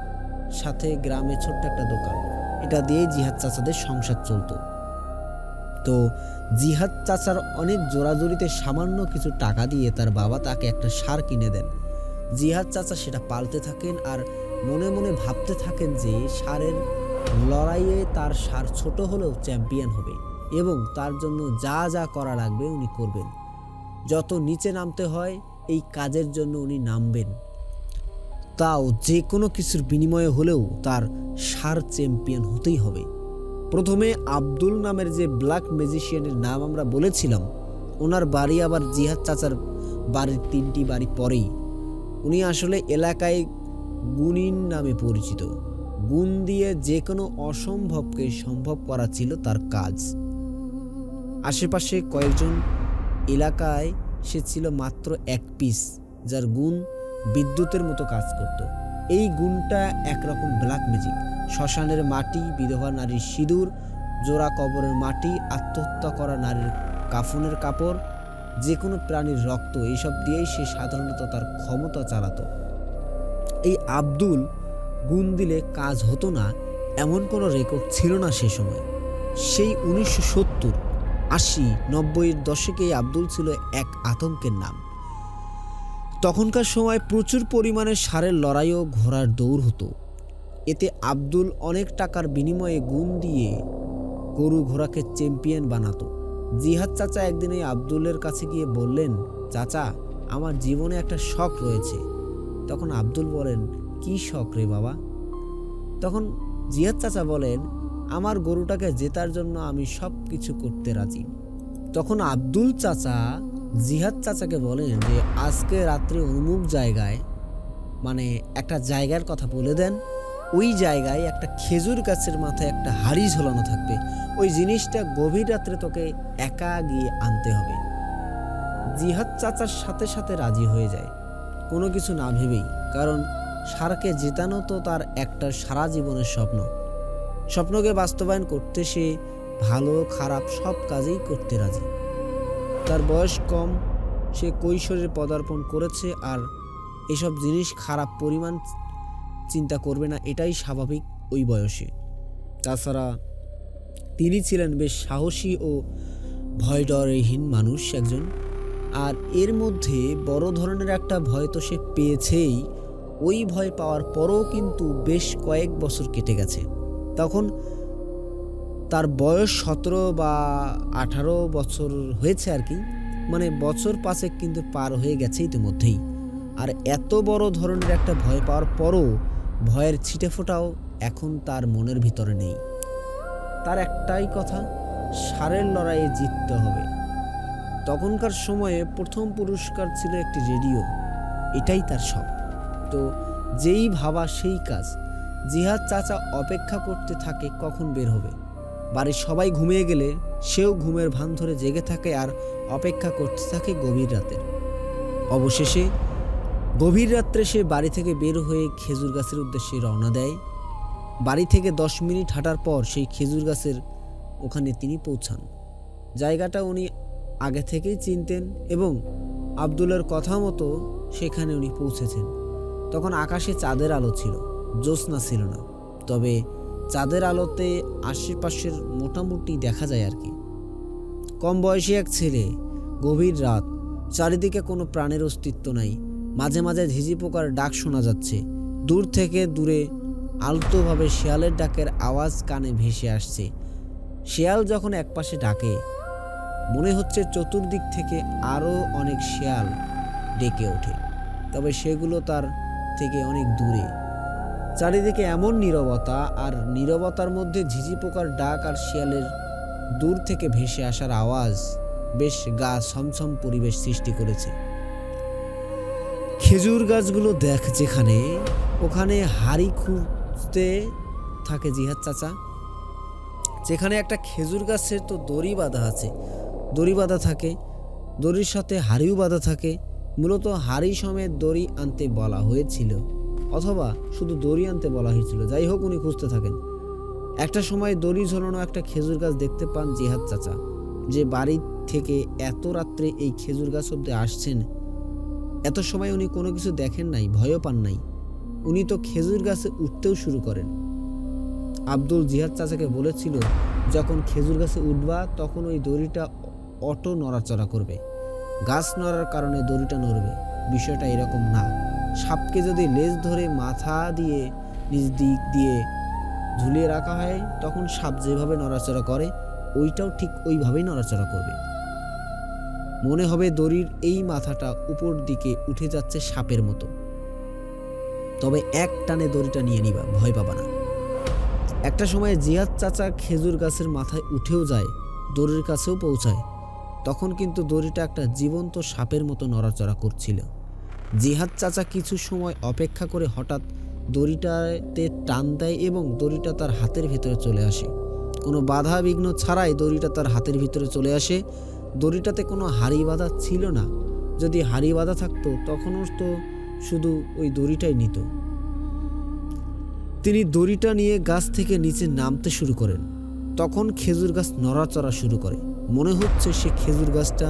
[SPEAKER 1] সাথে গ্রামে ছোট্ট একটা দোকান। এটা দিয়ে জিহাদ চাচাদের সংসার চলতো। তো জিহাদ চাচার অনেক জোরাজুরিতে সামান্য কিছু টাকা দিয়ে তার বাবা তাকে একটা ষাঁড় কিনে দেন। জিহাদ চাচা সেটা পালতে থাকেন আর মনে মনে ভাবতে থাকেন যে ষাঁড়ের লড়াইয়ে তার ষাঁড় ছোট হলেও চ্যাম্পিয়ন হবে এবং তার জন্য যা যা করা লাগবে উনি করবেন। যত নিচে নামতে হয় এই কাজের জন্য উনি নামবেন। তাও যে কোনো কিছুর বিনিময়ে হলেও তার সার চ্যাম্পিয়ন হতেই হবে। প্রথমে আব্দুল নামের যে ব্ল্যাক ম্যাজিশিয়ানের নাম আমরা বলেছিলাম, ওনার বাড়ি আবার জিহাদ চাচার বাড়ির 3টি বাড়ি পরেই। উনি আসলে এলাকায় গুণিন নামে পরিচিত। গুণ দিয়ে যে কোনো অসম্ভবকে সম্ভব করা ছিল তার কাজ। আশেপাশে কয়েকজন এলাকায় সে ছিল মাত্র এক পিস, যার গুণ বিদ্যুতের মতো কাজ করত। এই গুণটা একরকম ব্ল্যাক ম্যাজিক। শ্মশানের মাটি, বিধবা নারীর সিঁদুর, জোড়া কবরের মাটি, আত্মহত্যা করা নারীর কাফনের কাপড়, যে কোনো প্রাণীর রক্ত, এইসব দিয়েই সে সাধারণত তার ক্ষমতা চালাতো। এই আব্দুল গুণ দিলে কাজ হতো না এমন কোনো রেকর্ড ছিল না সে সময়। সেই 1970, 80, 90-এর দশকে আব্দুল ছিল এক আতঙ্কের নাম। তখনকার সময় প্রচুর পরিমাণে ষাঁড়ের লড়াই ও ঘোড়ার দৌড় হতো। এতে আব্দুল অনেক টাকার বিনিময়ে গুণ দিয়ে গরু ঘোড়াকে চ্যাম্পিয়ন বানাতো। জিহাদ চাচা একদিন এই আব্দুলের কাছে গিয়ে বললেন, চাচা, আমার জীবনে একটা শখ রয়েছে। তখন আব্দুল বলেন, কি শখ রে বাবা? তখন জিহাদ চাচা বলেন, আমার গরুটাকে জেতার জন্য আমি সব কিছু করতে রাজি। তখন আব্দুল চাচা জিহাদ চাচাকে বলেন যে আজকে রাত্রে অমুক জায়গায়, মানে একটা জায়গার কথা বলে দেন, ওই জায়গায় একটা খেজুর গাছের মাথায় একটা হাড়ি ঝোলানো থাকবে। ওই জিনিসটা গভীর রাত্রে তোকে একা গিয়ে আনতে হবে। জিহাদ চাচার সাথে সাথে রাজি হয়ে যায়, কোনো কিছু না ভেবেই। কারণ ষাঁড়কে জেতানো তো তার একটা সারা জীবনের স্বপ্ন। স্বপ্নকে বাস্তবায়ন করতে সে ভালো খারাপ সব কাজেই করতে রাজি। তার বয়স কম, সে কৈশোরে পদার্পণ করেছে, আর এসব জিনিস খারাপ পরিমাণ চিন্তা করবে না, এটাই স্বাভাবিক ওই বয়সে। তাছাড়া তিনি ছিলেন বেশ সাহসী ও ভয় ডরহীন মানুষ একজন। আর এর মধ্যে বড় ধরনের একটা ভয় তো সে পেয়েছেই। ওই ভয় পাওয়ার পরও কিন্তু বেশ কয়েক বছর কেটে গেছে। তখন তার বয়স 17 বা 18 বছর হয়েছে আর কি, মানে বছর 5 কিন্তু পার হয়ে গেছে ইতিমধ্যেই। আর এত বড় ধরনের একটা ভয় পাওয়ার পরও ভয়ের ছিটেফোঁটাও এখন তার মনের ভিতরে নেই। তার একটাই কথা, ষাঁড়ের লড়াইয়ে জিততে হবে। তখনকার সময়ে প্রথম পুরস্কার ছিল একটি রেডিও, এটাই তার শখ। তো যেই ভাবা সেই কাজ। জিহাদ চাচা অপেক্ষা করতে থাকে কখন বের হবে। বাড়ির সবাই ঘুমিয়ে গেলে সেও ঘুমের ভান ধরে জেগে থাকে আর অপেক্ষা করতে থাকে গভীর রাতের। অবশেষে গভীর রাত্রে সে বাড়ি থেকে বের হয়ে খেজুর গাছের উদ্দেশ্যে রওনা দেয়। বাড়ি থেকে 10 মিনিট হাঁটার পর সেই খেজুর গাছের ওখানে তিনি পৌঁছান। জায়গাটা উনি আগে থেকেই চিনতেন এবং আব্দুলের কথা মতো সেখানে উনি পৌঁছেছেন। তখন আকাশে চাঁদের আলো ছিল, জ্যোৎস্না ছিল না, তবে চাঁদের আলোতে আশেপাশের মোটামুটি দেখা যায় আর কি। কম বয়সী এক ছেলে, গভীর রাত, চারিদিকে কোনো প্রাণের অস্তিত্ব নাই। মাঝে মাঝে ঝিঝি পোকার ডাক শোনা যাচ্ছে। দূর থেকে দূরে আলতোভাবে শেয়ালের ডাকের আওয়াজ কানে ভেসে আসছে। শেয়াল যখন একপাশে ডাকে, মনে হচ্ছে চতুর্দিক থেকে আরও অনেক শেয়াল ডেকে ওঠে, তবে সেগুলো তার থেকে অনেক দূরে। চারিদিকে এমন নীরবতা, আর নীরবতার মধ্যে ঝিঝি পোকার ডাক আর শিয়ালের দূর থেকে ভেসে আসার আওয়াজ বেশ গা ছমছম পরিবেশ সৃষ্টি করেছে। খেজুর গাছগুলো দেখ যেখানে, ওখানে হাড়ি খুঁজতে থাকে জিহাদ চাচা। যেখানে একটা খেজুর গাছের তো দড়ি বাঁধা আছে, দড়ি বাঁধা থাকে, দড়ির সাথে হাড়িও বাঁধা থাকে। মূলত হাড়ি সমেত দড়ি আনতে বলা হয়েছিল, অথবা শুধু দড়ি আনতে বলা হয়েছিল। যাই হোক, উনি খুঁজতে থাকেন। একটা সময় দড়ি ঝোলানো একটা খেজুর গাছ দেখতে পান জিহাদ চাচা, যে বাড়ি থেকে এত রাত্রে এই খেজুর গাছ অব্দি আসছেন। এত সময় উনি কোনো কিছু দেখেন নাই, ভয়ও পান নাই। উনি তো খেজুর গাছে উঠতেও শুরু করেন। আব্দুল জিহাদ চাচাকে বলেছিল, যখন খেজুর গাছে উঠবা তখন ওই দড়িটা অটো নড়াচড়া করবে, গাছ নড়ার কারণে দড়িটা নড়বে। বিষয়টা এরকম না, সাপকে যদি লেজ ধরে মাথা দিয়ে নিজ দিক দিয়ে ঝুলিয়ে রাখা হয়, তখন সাপ যেভাবে নড়াচড়া করে ওইটাও ঠিক ওইভাবেই নড়াচড়া করবে। মনে হবে দড়ির এই মাথাটা উপর দিকে উঠে যাচ্ছে সাপের মতো। তবে এক টানে দড়িটা নিয়ে নিবা, ভয় পাবা না। একটা সময় জিহাদ চাচা খেজুর গাছের মাথায় উঠেও যায়, দড়ির কাছেও পৌঁছায়। তখন কিন্তু দড়িটা একটা জীবন্ত সাপের মতো নড়াচড়া করছিল। জিহাদ চাচা কিছু সময় অপেক্ষা করে হঠাৎ দড়িটাতে টান দেয় এবং দড়িটা তার হাতের ভিতরে চলে আসে। কোনো বাধা বিঘ্ন ছাড়াই দড়িটা তার হাতের ভিতরে চলে আসে। দড়িটাতে কোনো হাড়ি বাঁধা ছিল না। যদি হাড়ি বাঁধা থাকতো তখনও তো শুধু ওই দড়িটাই নিত। তিনি দড়িটা নিয়ে গাছ থেকে নিচে নামতে শুরু করেন। তখন খেজুর গাছ নড়াচড়া শুরু করে। মনে হচ্ছে সে খেজুর গাছটা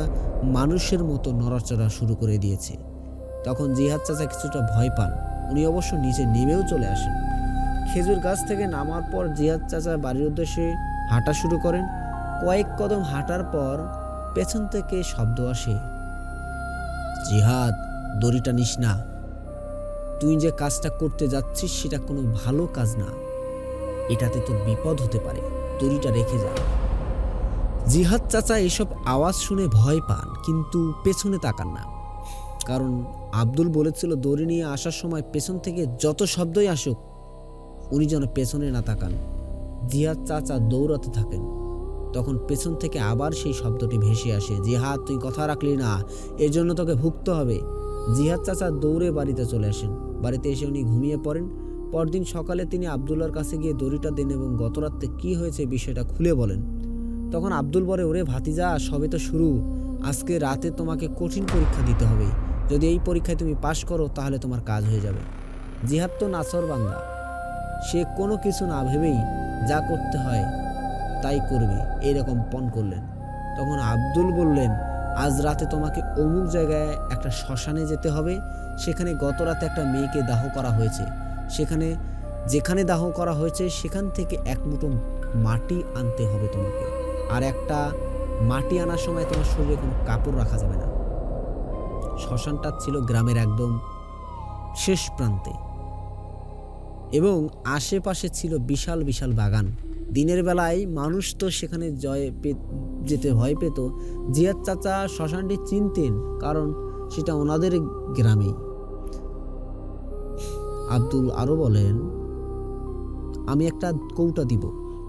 [SPEAKER 1] মানুষের মতো নড়াচড়া শুরু করে দিয়েছে। তখন জিহাদ চাচা কিছুটা ভয় পান। উনি অবশ্য নিচে নেমেও চলে আসেন। খেজুর গাছ থেকে নামার পর জিহাদ চাচা বাড়ির উদ্দেশ্যে হাঁটা শুরু করেন। কয়েক কদম হাঁটার পর পেছন থেকে শব্দ আসে, জিহাদ, দড়িটা নিস না। তুই যে কাজটা করতে যাচ্ছিস সেটা কোনো ভালো কাজ না, এটাতে তোর বিপদ হতে পারে, দড়িটা রেখে যা। জিহাদ চাচা এসব আওয়াজ শুনে ভয় পান, কিন্তু পেছনে তাকান না। কারণ আব্দুল বলেছিল দড়ি নিয়ে আসার সময় পেছন থেকে যত শব্দই আসুক উনি যেন পেছনে না তাকান। জিহাদ চাচা দৌড়াতে থাকেন। তখন পেছন থেকে আবার সেই শব্দটি ভেসে আসে, জিহাদ, তুই কথা রাখলি না, এর জন্য তোকে ভুগতে হবে। জিহাদ চাচা দৌড়ে বাড়িতে চলে আসেন। বাড়িতে এসে উনি ঘুমিয়ে পড়েন। পরদিন সকালে তিনি আবদুল্লার কাছে গিয়ে দড়িটা দেন এবং গত রাতে কী হয়েছে বিষয়টা খুলে বলেন। তখন আব্দুল বলে, ওরে ভাতিজা, সবে তো শুরু, আজকে রাতে তোমাকে কঠিন পরীক্ষা দিতে হবে। যদি এই পরীক্ষায় তুমি পাশ করো তাহলে তোমার কাজ হয়ে যাবে। জিহাদ তো নাছর বান্দা, সে কোনো কিছু না ভেবেই যা করতে হয় তাই করবে, এরকম পণ করলেন। তখন আব্দুল বললেন, আজ রাতে তোমাকে অমুক জায়গায় একটা শ্মশানে যেতে হবে। সেখানে গত রাতে একটা মেয়েকে দাহ করা হয়েছে। যেখানে দাহ করা হয়েছে সেখান থেকে এক মুঠো মাটি আনতে হবে তোমাকে। আর একটা মাটি আনার সময় তোমার শরীরে কোনো কাপড় রাখা যাবে না। শ্মশানটা ছিল গ্রামের একদম শেষ প্রান্তে এবং আশেপাশে ছিল বিশাল বিশাল বাগান। দিনের বেলায় মানুষ তো সেখানে যেতে ভয় পেত। জিয়াদ চাচা শ্মশানটি চিনতেন, কারণ সেটা ওনাদের গ্রামেই। আব্দুল আরও বলেন, আমি একটা কৌটা দিব,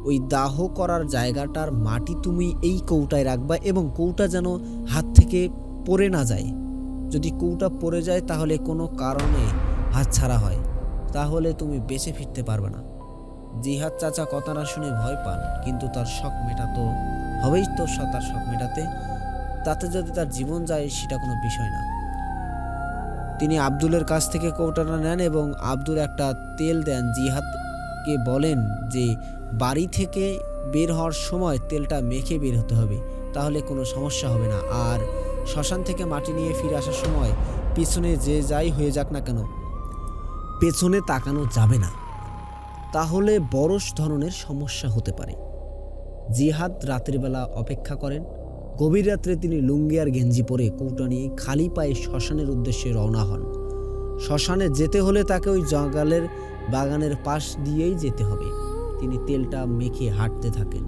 [SPEAKER 1] ওই দাহ করার জায়গাটার মাটি তুমি এই কৌটায় রাখবা এবং কৌটা যেন হাত থেকে পড়ে না যায়। যদি কৌটা পড়ে যায় তাহলে কোনো কারণে হাত ছাড়া হয়, তাহলে তুমি বেঁচে ফিরতে পারবে না। জিহাদ চাচা কথাটা শুনে ভয় পান, কিন্তু তার শখ মেটাতো হবেই তো, তার শখ মেটাতে, তাতে যদি তার জীবন যায় সেটা কোনো বিষয় না। তিনি আব্দুলের কাছ থেকে কৌটাটা নেন এবং আব্দুল একটা তেল দেন। জিহাদকে বলেন যে বাড়ি থেকে বের হওয়ার সময় তেলটা মেখে বের হতে হবে, তাহলে কোনো সমস্যা হবে না। আর শ্মশান থেকে মাটি নিয়ে ফিরে আসার সময় পিছনে যে যাই হয়ে যাক না কেন পেছনে তাকানো যাবে না, তাহলে বড় ধরনের সমস্যা হতে পারে। জিহাদ রাতের বেলা অপেক্ষা করেন। গভীর রাত্রে তিনি লুঙ্গি আর গেঞ্জি পরে কৌটা নিয়ে খালি পায়ে শ্মশানের উদ্দেশ্যে রওনা হন। শ্মশানে যেতে হলে তাকে ওই জঙ্গলের বাগানের পাশ দিয়েই যেতে হবে। তিনি তেলটা মেখে হাঁটতে থাকেন।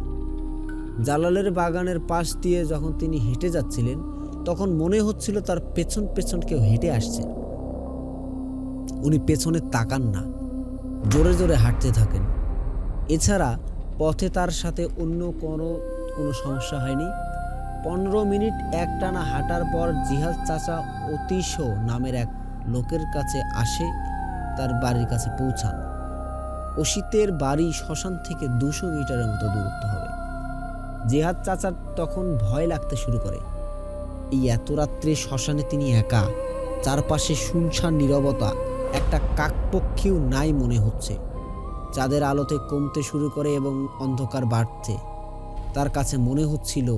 [SPEAKER 1] জালালের বাগানের পাশ দিয়ে যখন তিনি হেঁটে যাচ্ছিলেন তখন মনে হচ্ছিল তার পেছন পেছন কেউ হেঁটে আসছে। উনি পেছনে তাকান না, জোরে জোরে হাঁটতে থাকেন। এছাড়া পথে তার সাথে অন্য কোনো সমস্যা হয়নি। 15 মিনিট একটানা হাঁটার পর জিহাদ চাচা অতীশ নামের এক লোকের কাছে আসে, তার বাড়ির কাছে পৌঁছান। অসিতের বাড়ি শ্মশান থেকে 200 মিটারের মতো দূরত্ব হবে। জিহাদ চাচার তখন ভয় লাগতে শুরু করে। এই এত রাত্রে শ্মশানে তিনি একা, চারপাশে শুনশান নীরবতা, একটা কাকপক্ষীও নাই মনে হচ্ছে। চাঁদের আলোতে কমতে শুরু করে এবং অন্ধকার বাড়তে। তার কাছে মনে হচ্ছিল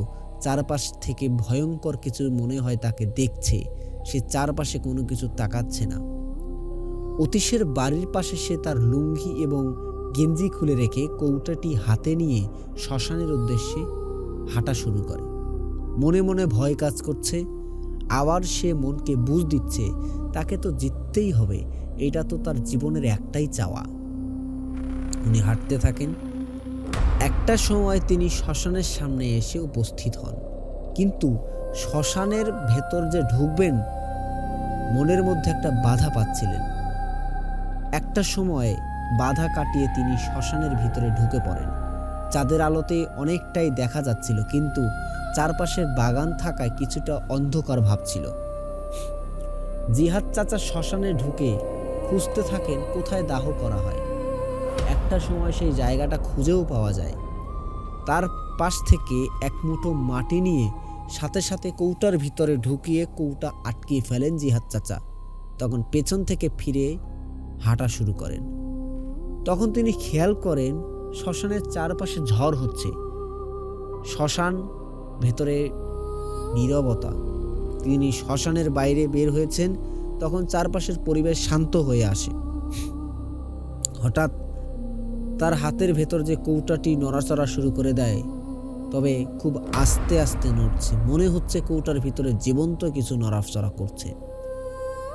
[SPEAKER 1] চারপাশ থেকে ভয়ঙ্কর কিছু মনে হয় তাকে দেখছে। সে চারপাশে কোনো কিছু তাকাচ্ছে না। অতীশের বাড়ির পাশে সে তার লুঙ্গি এবং গেঞ্জি খুলে রেখে কৌটাটি হাতে নিয়ে শ্মশানের উদ্দেশ্যে হাঁটা শুরু করে। মনে মনে ভয় কাজ করছে। আবার সে মনকে বুঝ দিচ্ছে তাকে তো জিততেই হবে, এটা তো তার জীবনের একটাই চাওয়া। উনি হাঁটতে থাকেন। একটা সময় তিনি শ্মশানের সামনে এসে উপস্থিত হন, কিন্তু শ্মশানের ভেতর যে ঢুকবেন মনের মধ্যে একটা বাধা পাচ্ছিলেন। একটা সময় বাধা কাটিয়ে তিনি শ্মশানের ভিতরে ঢুকে পড়েন। চাঁদের আলোতে অনেকটাই দেখা যাচ্ছিল, কিন্তু চারপাশের বাগান থাকায় কিছুটা অন্ধকার ভাব ছিল। জিহাদ চাচা শ্মশানে ঢুকে খুঁজতে থাকেন কোথায় দাহ করা হয়। একটা সময় সেই জায়গাটা খুঁজেও পাওয়া যায়। তার পাশ থেকে এক মুঠো মাটি নিয়ে সাথে সাথে কৌটার ভিতরে ঢুকিয়ে কৌটা আটকিয়ে ফেলেন জিহাদ চাচা। তখন পেছন থেকে ফিরে হাঁটা শুরু করেন। তখন তিনি খেয়াল করেন শ্মশানের চারপাশে ঝড় হচ্ছে। শ্মশান ভেতরে নীরবতা। তিনি শ্মশানের বাইরে বের হয়েছেন, তখন চারপাশের পরিবেশ শান্ত হয়ে আসে। হঠাৎ তার হাতের ভেতর যে কৌটাটি নড়াচড়া শুরু করে দেয়, তবে খুব আস্তে আস্তে নড়ছে। মনে হচ্ছে কৌটার ভিতরে জীবন্ত কিছু নড়াচড়া করছে।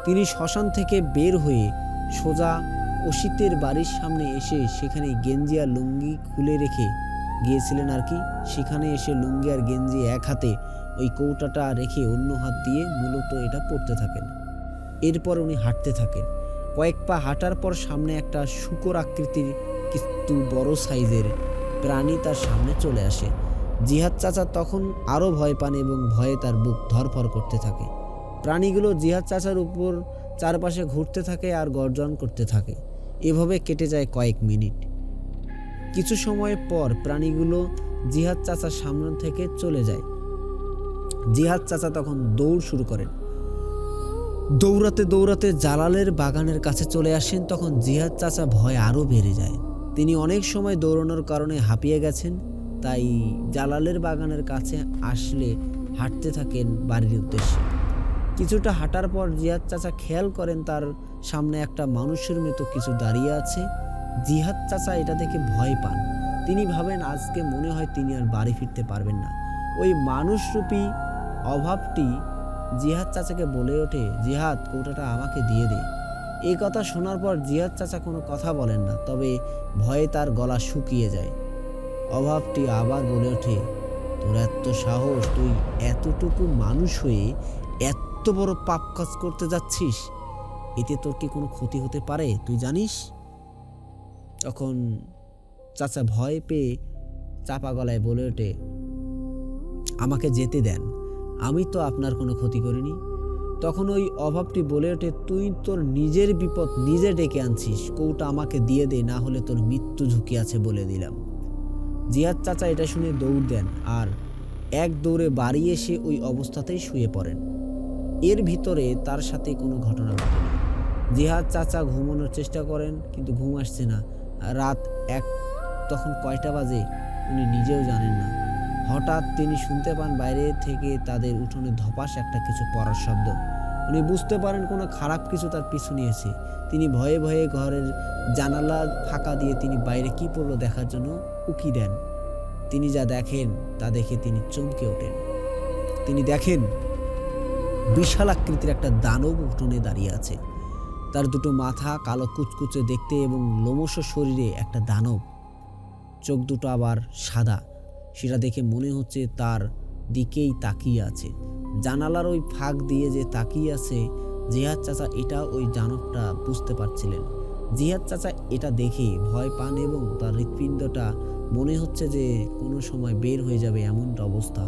[SPEAKER 1] তিনি শ্মশান থেকে বের হয়ে সোজা অসিতের বাড়ির সামনে এসে সেখানে গেঞ্জি আর লুঙ্গি খুলে রেখে গিয়েছিলেন আর কি। সেখানে এসে লুঙ্গি আর গেঞ্জি এক হাতে ওই কৌটাটা রেখে অন্য হাত দিয়ে মূলত এটা পড়তে থাকেন। এরপর উনি হাঁটতে থাকেন। কয়েক পা হাঁটার পর সামনে একটা শূকর আকৃতির কিন্তু বড় সাইজের প্রাণী তার সামনে চলে আসে। জিহাদ চাচা তখন আরও ভয় পান এবং ভয়ে তার বুক ধরফর করতে থাকে। প্রাণীগুলো জিহাদ চাচার উপর চারপাশে ঘুরতে থাকে আর গর্জন করতে থাকে। এভাবে কেটে যায় কয়েক মিনিট। কিছু সময় পর প্রাণীগুলো জিহাদ চাচার সামনে থেকে চলে যায়। জিহাদ চাচা তখন দৌড় শুরু করেন। দৌড়াতে দৌড়াতে জালালের বাগানের কাছে চলে আসেন। তখন জিহাদ চাচা ভয় আরও বেড়ে যায়। তিনি অনেক সময় দৌড়ানোর কারণে হাঁপিয়ে গেছেন, তাই জালালের বাগানের কাছে আসলে হাঁটতে থাকেন বাড়ির উদ্দেশ্যে। কিছুটা হাঁটার পর জিহাদ চাচা খেয়াল করেন তার সামনে একটা মানুষের মতো কিছু দাঁড়িয়ে আছে। জিহাদ চাচা এটা দেখে ভয় পান। তিনি ভাবেন আজকে মনে হয় তিনি আর বাড়ি ফিরতে পারবেন না। ওই মানুষরূপী অভাবটি জিহাদ চাচাকে বলে ওঠে, জিহাদ, কৌটাটা আমাকে দিয়ে দে। এই কথা শোনার পর জিহাদ চাচা কোনো কথা বলেন না, তবে ভয়ে তার গলা শুকিয়ে যায়। অভাবটি আবার বলে ওঠে, তোর এত সাহস, তুই এতটুকু মানুষ হয়ে এত বড় পাপ কাজ করতে যাচ্ছিস? এতে তোর কি কোনো ক্ষতি হতে পারে তুই জানিস? তখন চাচা ভয় পেয়ে চাপা গলায় বলে ওঠে, আমাকে যেতে দেন, আমি তো আপনার কোনো ক্ষতি করিনি। তখন ওই অভাবটি বলে ওঠে, তুই তোর নিজের বিপদ নিজে ডেকে আনছিস। কৌটা আমাকে দিয়ে দে, না হলে তোর মৃত্যু ঝুঁকি আছে বলে দিলাম। জিহাদ চাচা এটা শুনে দৌড় দেন আর এক দৌড়ে বাড়ি এসে ওই অবস্থাতেই শুয়ে পড়েন। এর ভিতরে তার সাথে কোনো ঘটনা ঘটেনি। জিহাদ চাচা ঘুমানোর চেষ্টা করেন, কিন্তু ঘুম আসছে না। রাত 1, তখন কয়টা বাজে উনি নিজেও জানেন না। হঠাৎ তিনি শুনতে পান বাইরে থেকে তাদের উঠোনে ধপাস একটা কিছু পড়ার শব্দ। উনি বুঝতে পারেন কোনো খারাপ কিছু তার পিছু নিয়েছে। তিনি ভয়ে ভয়ে ঘরের জানালা ফাঁকা দিয়ে তিনি বাইরে কি পড়লো দেখার জন্য উকি দেন। তিনি যা দেখেন তা দেখে তিনি চমকে ওঠেন। তিনি দেখেন বিশাল আকৃতির একটা দানব উঠোনে দাঁড়িয়ে আছে। তার দুটো মাথা কালো কুচকুচে দেখতে এবং লোমশ শরীরে একটা দানব। চোখ দুটো আবার সাদা। সেটা দেখে মনে হচ্ছে তার দিকেই তাকিয়ে আছে। জানালার ওই ফাঁক দিয়ে যে তাকিয়ে আছে, জিহাদ চাচা এটা ওই দানবটা বুঝতে পারছিলেন। জিহাদ চাচা এটা দেখে ভয় পান এবং তার হৃৎপিণ্ডটা মনে হচ্ছে যে কোনো সময় বের হয়ে যাবে এমনটা অবস্থা।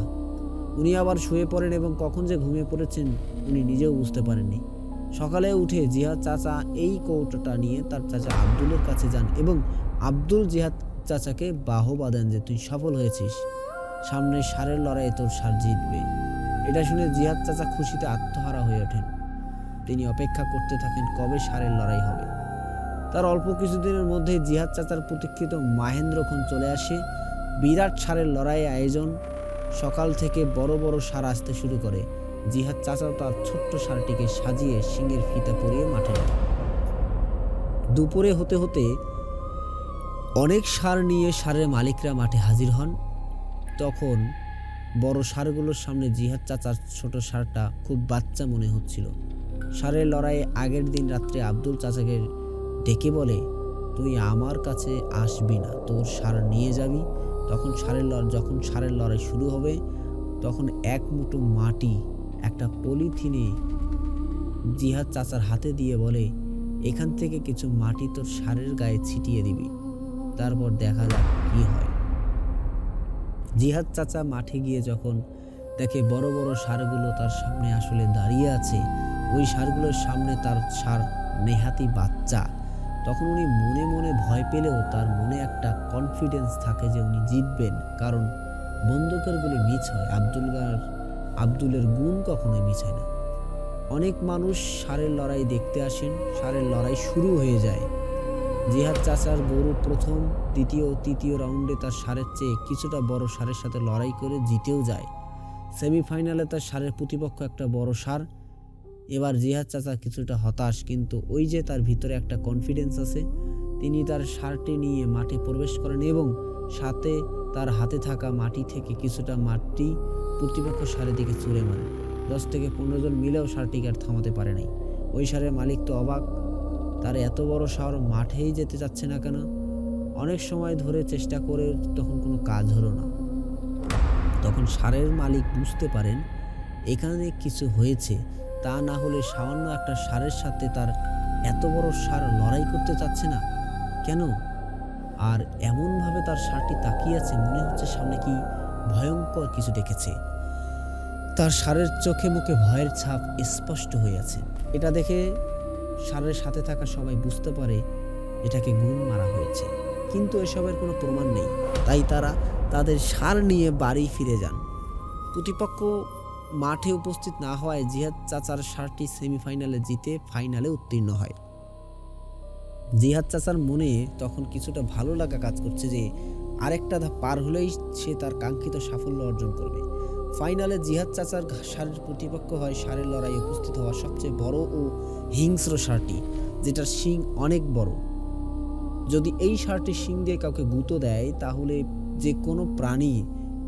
[SPEAKER 1] উনি আবার শুয়ে পড়েন এবং কখন যে ঘুমিয়ে পড়েছেন উনি নিজেও বুঝতে পারেননি। সকালে উঠে জিহাদ চাচা এই কৌটোটা নিয়ে তার চাচা আব্দুলের কাছে যান এবং আব্দুল জিহাদ চাচাকে বাহবা দেন যে তুই সফল হয়েছিস, সামনে ষাঁড়ের লড়াইয়ে তোর ষাঁড় জিতবে। এটা শুনে জিহাদ চাচা খুশিতে আত্মহারা হয়ে ওঠেন। তিনি অপেক্ষা করতে থাকেন কবে ষাঁড়ের লড়াই হবে। তার অল্প কিছুদিনের মধ্যে জিহাদ চাচার প্রতীক্ষিত মাহেন্দ্রক্ষণ চলে আসে। বিরাট ষাঁড়ের লড়াইয়ের আয়োজন। সকাল থেকে বড় বড় ষাঁড় আসতে শুরু করে। জিহাদ চাচাও তার ছোট্ট ষাঁড়টিকে সাজিয়ে শিঙের ফিতা পরিয়ে মাঠে নেয়। দুপুরে হতে হতে অনেক ষাঁড় নিয়ে ষাঁড়ের মালিকরা মাঠে হাজির হন। তখন বড় ষাঁড়গুলোর সামনে জিহাদ চাচার ছোট ষাঁড়টা খুব বাচ্চা মনে হচ্ছিল। ষাঁড়ের লড়াইয়ে আগের দিন রাত্রে আব্দুল চাচাকে ডেকে বলে, তুই আমার কাছে আসবি না, তোর ষাঁড় নিয়ে যাবি। যখন ষাঁড়ের লড়াই শুরু হবে তখন এক মুঠো মাটি একটা পলিথিনে জিহাদ চাচার হাতে দিয়ে বলে, এখান থেকে কিছু মাটি তোর ষাঁড়ের গায়ে ছিটিয়ে দিবি, তারপর দেখা যাক কি হয়। জিহাদ চাচা মাঠে গিয়ে যখন দেখে বড় বড় ষাঁড়গুলো তার সামনে আসলে দাঁড়িয়ে আছে, ওই ষাঁড়গুলোর সামনে তার ষাঁড় নেহাতি বাচ্চা, তখন উনি মনে মনে ভয় পেলেও তার মনে একটা কনফিডেন্স থাকে যে উনি জিতবেন, কারণ বন্দুকের গুলি মিস হয়, আব্দুলের গুণ কখনোই মিস হয় না। অনেক মানুষ ষাঁড়ের লড়াই দেখতে আসেন, ষাঁড়ের লড়াই শুরু হয়ে যায়। জিহাদ চাচার গরু প্রথম, দ্বিতীয়, তৃতীয় রাউন্ডে তার ষাঁড়ের চেয়ে কিছুটা বড় ষাঁড়ের সাথে লড়াই করে জিতেও যায়। সেমিফাইনালে তার ষাঁড়ের প্রতিপক্ষ একটা বড় ষাঁড়। এবার জিহাদ চাচা কিছুটা হতাশ, কিন্তু ওই যে তার ভিতরে একটা কনফিডেন্স আছে, তিনি তার ষাঁড়টি নিয়ে মাঠে প্রবেশ করেন এবং সাথে তার হাতে থাকা মাটি থেকে কিছুটা মাটি প্রতিপক্ষ ষাঁড়ের দিকে ছুঁড়ে মারেন। 10 থেকে 15 জন মিলেও ষাঁড়টিকে আর থামাতে পারে নাই। ওই ষাঁড়ের মালিক তো অবাক, তার এত বড় ষাঁড় মাঠেই যেতে চাচ্ছে না কেন। অনেক সময় ধরে চেষ্টা করে তখন কোনো কাজ হলো না। তখন ষাঁড়ের মালিক বুঝতে পারেন এখানে কিছু হয়েছে, তা না হলে সামান্য একটা ষাঁড়ের সাথে তার এত বড় ষাঁড় লড়াই করতে চাচ্ছে না কেন। আর এমনভাবে তার ষাঁড়টি তাকিয়ে আছে, মনে হচ্ছে সামনে কি ভয়ঙ্কর কিছু দেখেছে। তার ষাঁড়ের চোখে মুখে ভয়ের ছাপ স্পষ্ট হয়ে আছে। এটা দেখে ষাঁড়ের সাথে থাকা সবাই বুঝতে পারে এটাকে গুণ মারা হয়েছে, কিন্তু এসবের কোনো প্রমাণ নেই। তাই তারা তাদের ষাঁড় নিয়ে বাড়ি ফিরে যান। প্রতিপক্ষ মাঠে উপস্থিত না হওয়ায় জিহাদ চাচার ষাঁড়টি সেমিফাইনালে জিতে ফাইনালে উত্তীর্ণ হয়। জিহাদ চাচার মনে তখন কিছুটা ভালো লাগা কাজ করছে যে আরেকটা ধাপ পার হলেই সে তার কাঙ্ক্ষিত সাফল্য অর্জন করবে। ফাইনালে জিহাদ চাচার ষাঁড়ের প্রতিপক্ষ হয় ষাঁড়ের লড়াই উপস্থিত হওয়া সবচেয়ে বড় ও হিংস্র ষাঁড়টি, যেটার শিং অনেক বড়। যদি এই ষাঁড়টি শিং দিয়ে কাউকে গুঁতো দেয় তাহলে যে কোনো প্রাণী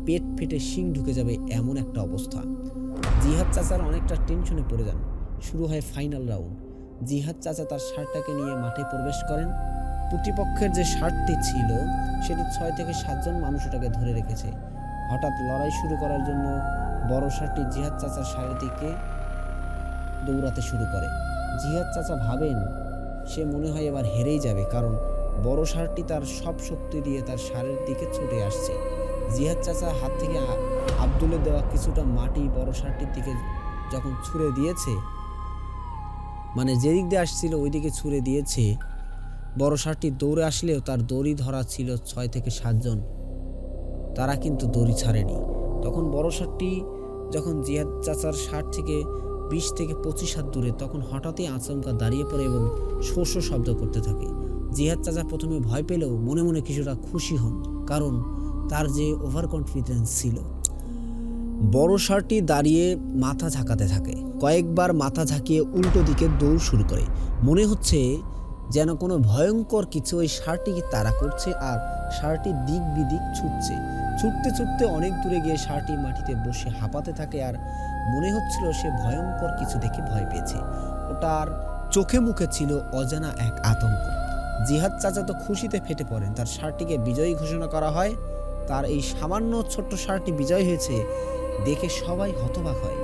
[SPEAKER 1] পেট ফেটে শিং ঢুকে যাবে, এমন একটা অবস্থা। জিহাদ চাচার অনেকটা টেনশনে পড়ে যান। শুরু হয় ফাইনাল রাউন্ড। জিহাদ চাচা তার ষাঁড়টাকে নিয়ে মাঠে প্রবেশ করেন। প্রতিপক্ষের যে ষাঁড়টি ছিল সেটি 6 থেকে 7 জন মানুষ ওটাকে ধরে রেখেছে। হঠাৎ লড়াই শুরু করার জন্য বড় ষাঁড়টি জিহাদ চাচার ষাঁড়ের দিকে দৌড়াতে শুরু করে। জিহাদ চাচা ভাবেন সে মনে হয় এবার হেরেই যাবে, কারণ বড় ষাঁড়টি তার সব শক্তি দিয়ে তার ষাঁড়ের দিকে ছুটে আসছে। জিহাদ চাচা হাত থেকে আব্দুলের দেওয়া কিছুটা মাটি বড় ষাঁড়টির দিকে যখন ছুঁড়ে দিয়েছে, মানে যেদিক দিয়ে আসছিল ওই দিকে ছুঁড়ে দিয়েছে, বড় ষাঁড়টি দৌড়ে আসলেও তার দড়ি ধরা ছিল 6 থেকে 7 জন, তারা কিন্তু দড়ি ছাড়েনি। তখন বড় ষাঁড়টি যখন জিহাদ চাচার ষাঁড় থেকে 20 থেকে 25 হাত দূরে, তখন হঠাৎই আচমকা দাঁড়িয়ে পড়ে এবং শো শো শব্দ করতে থাকে। জিহাদ চাচা প্রথমে ভয় পেলেও মনে মনে কিছুটা খুশি হন, কারণ তার যে ওভার কনফিডেন্স ছিল। বড় ষাঁড়টি দাঁড়িয়ে মাথা ঝাঁকাতে থাকে, কয়েকবার মাথা ঝাঁকিয়ে উল্টো দিকে দৌড় শুরু করে। মনে হচ্ছে যেন কোনো ভয়ঙ্কর কিছু ওই ষাঁড়টিকে তাড়া করছে, আর ষাঁড়টি দিক বিদিক ছুটছে। ছুটতে ছুটতে অনেক দূরে গিয়ে ষাঁড়টি মাটিতে বসে হাঁপাতে থাকে, আর মনে হচ্ছিল সে ভয়ঙ্কর কিছু দেখে ভয় পেয়েছে। ওটার চোখে মুখে ছিল অজানা এক আতঙ্ক। জিহাদ চাচা তো খুশিতে ফেটে পড়েন, তার ষাঁড়টিকে বিজয়ী ঘোষণা করা হয়। তার এই সামান্য ছোট্ট ষাঁড়টি বিজয় হয়েছে দেখে সবাই হতবাক হয়।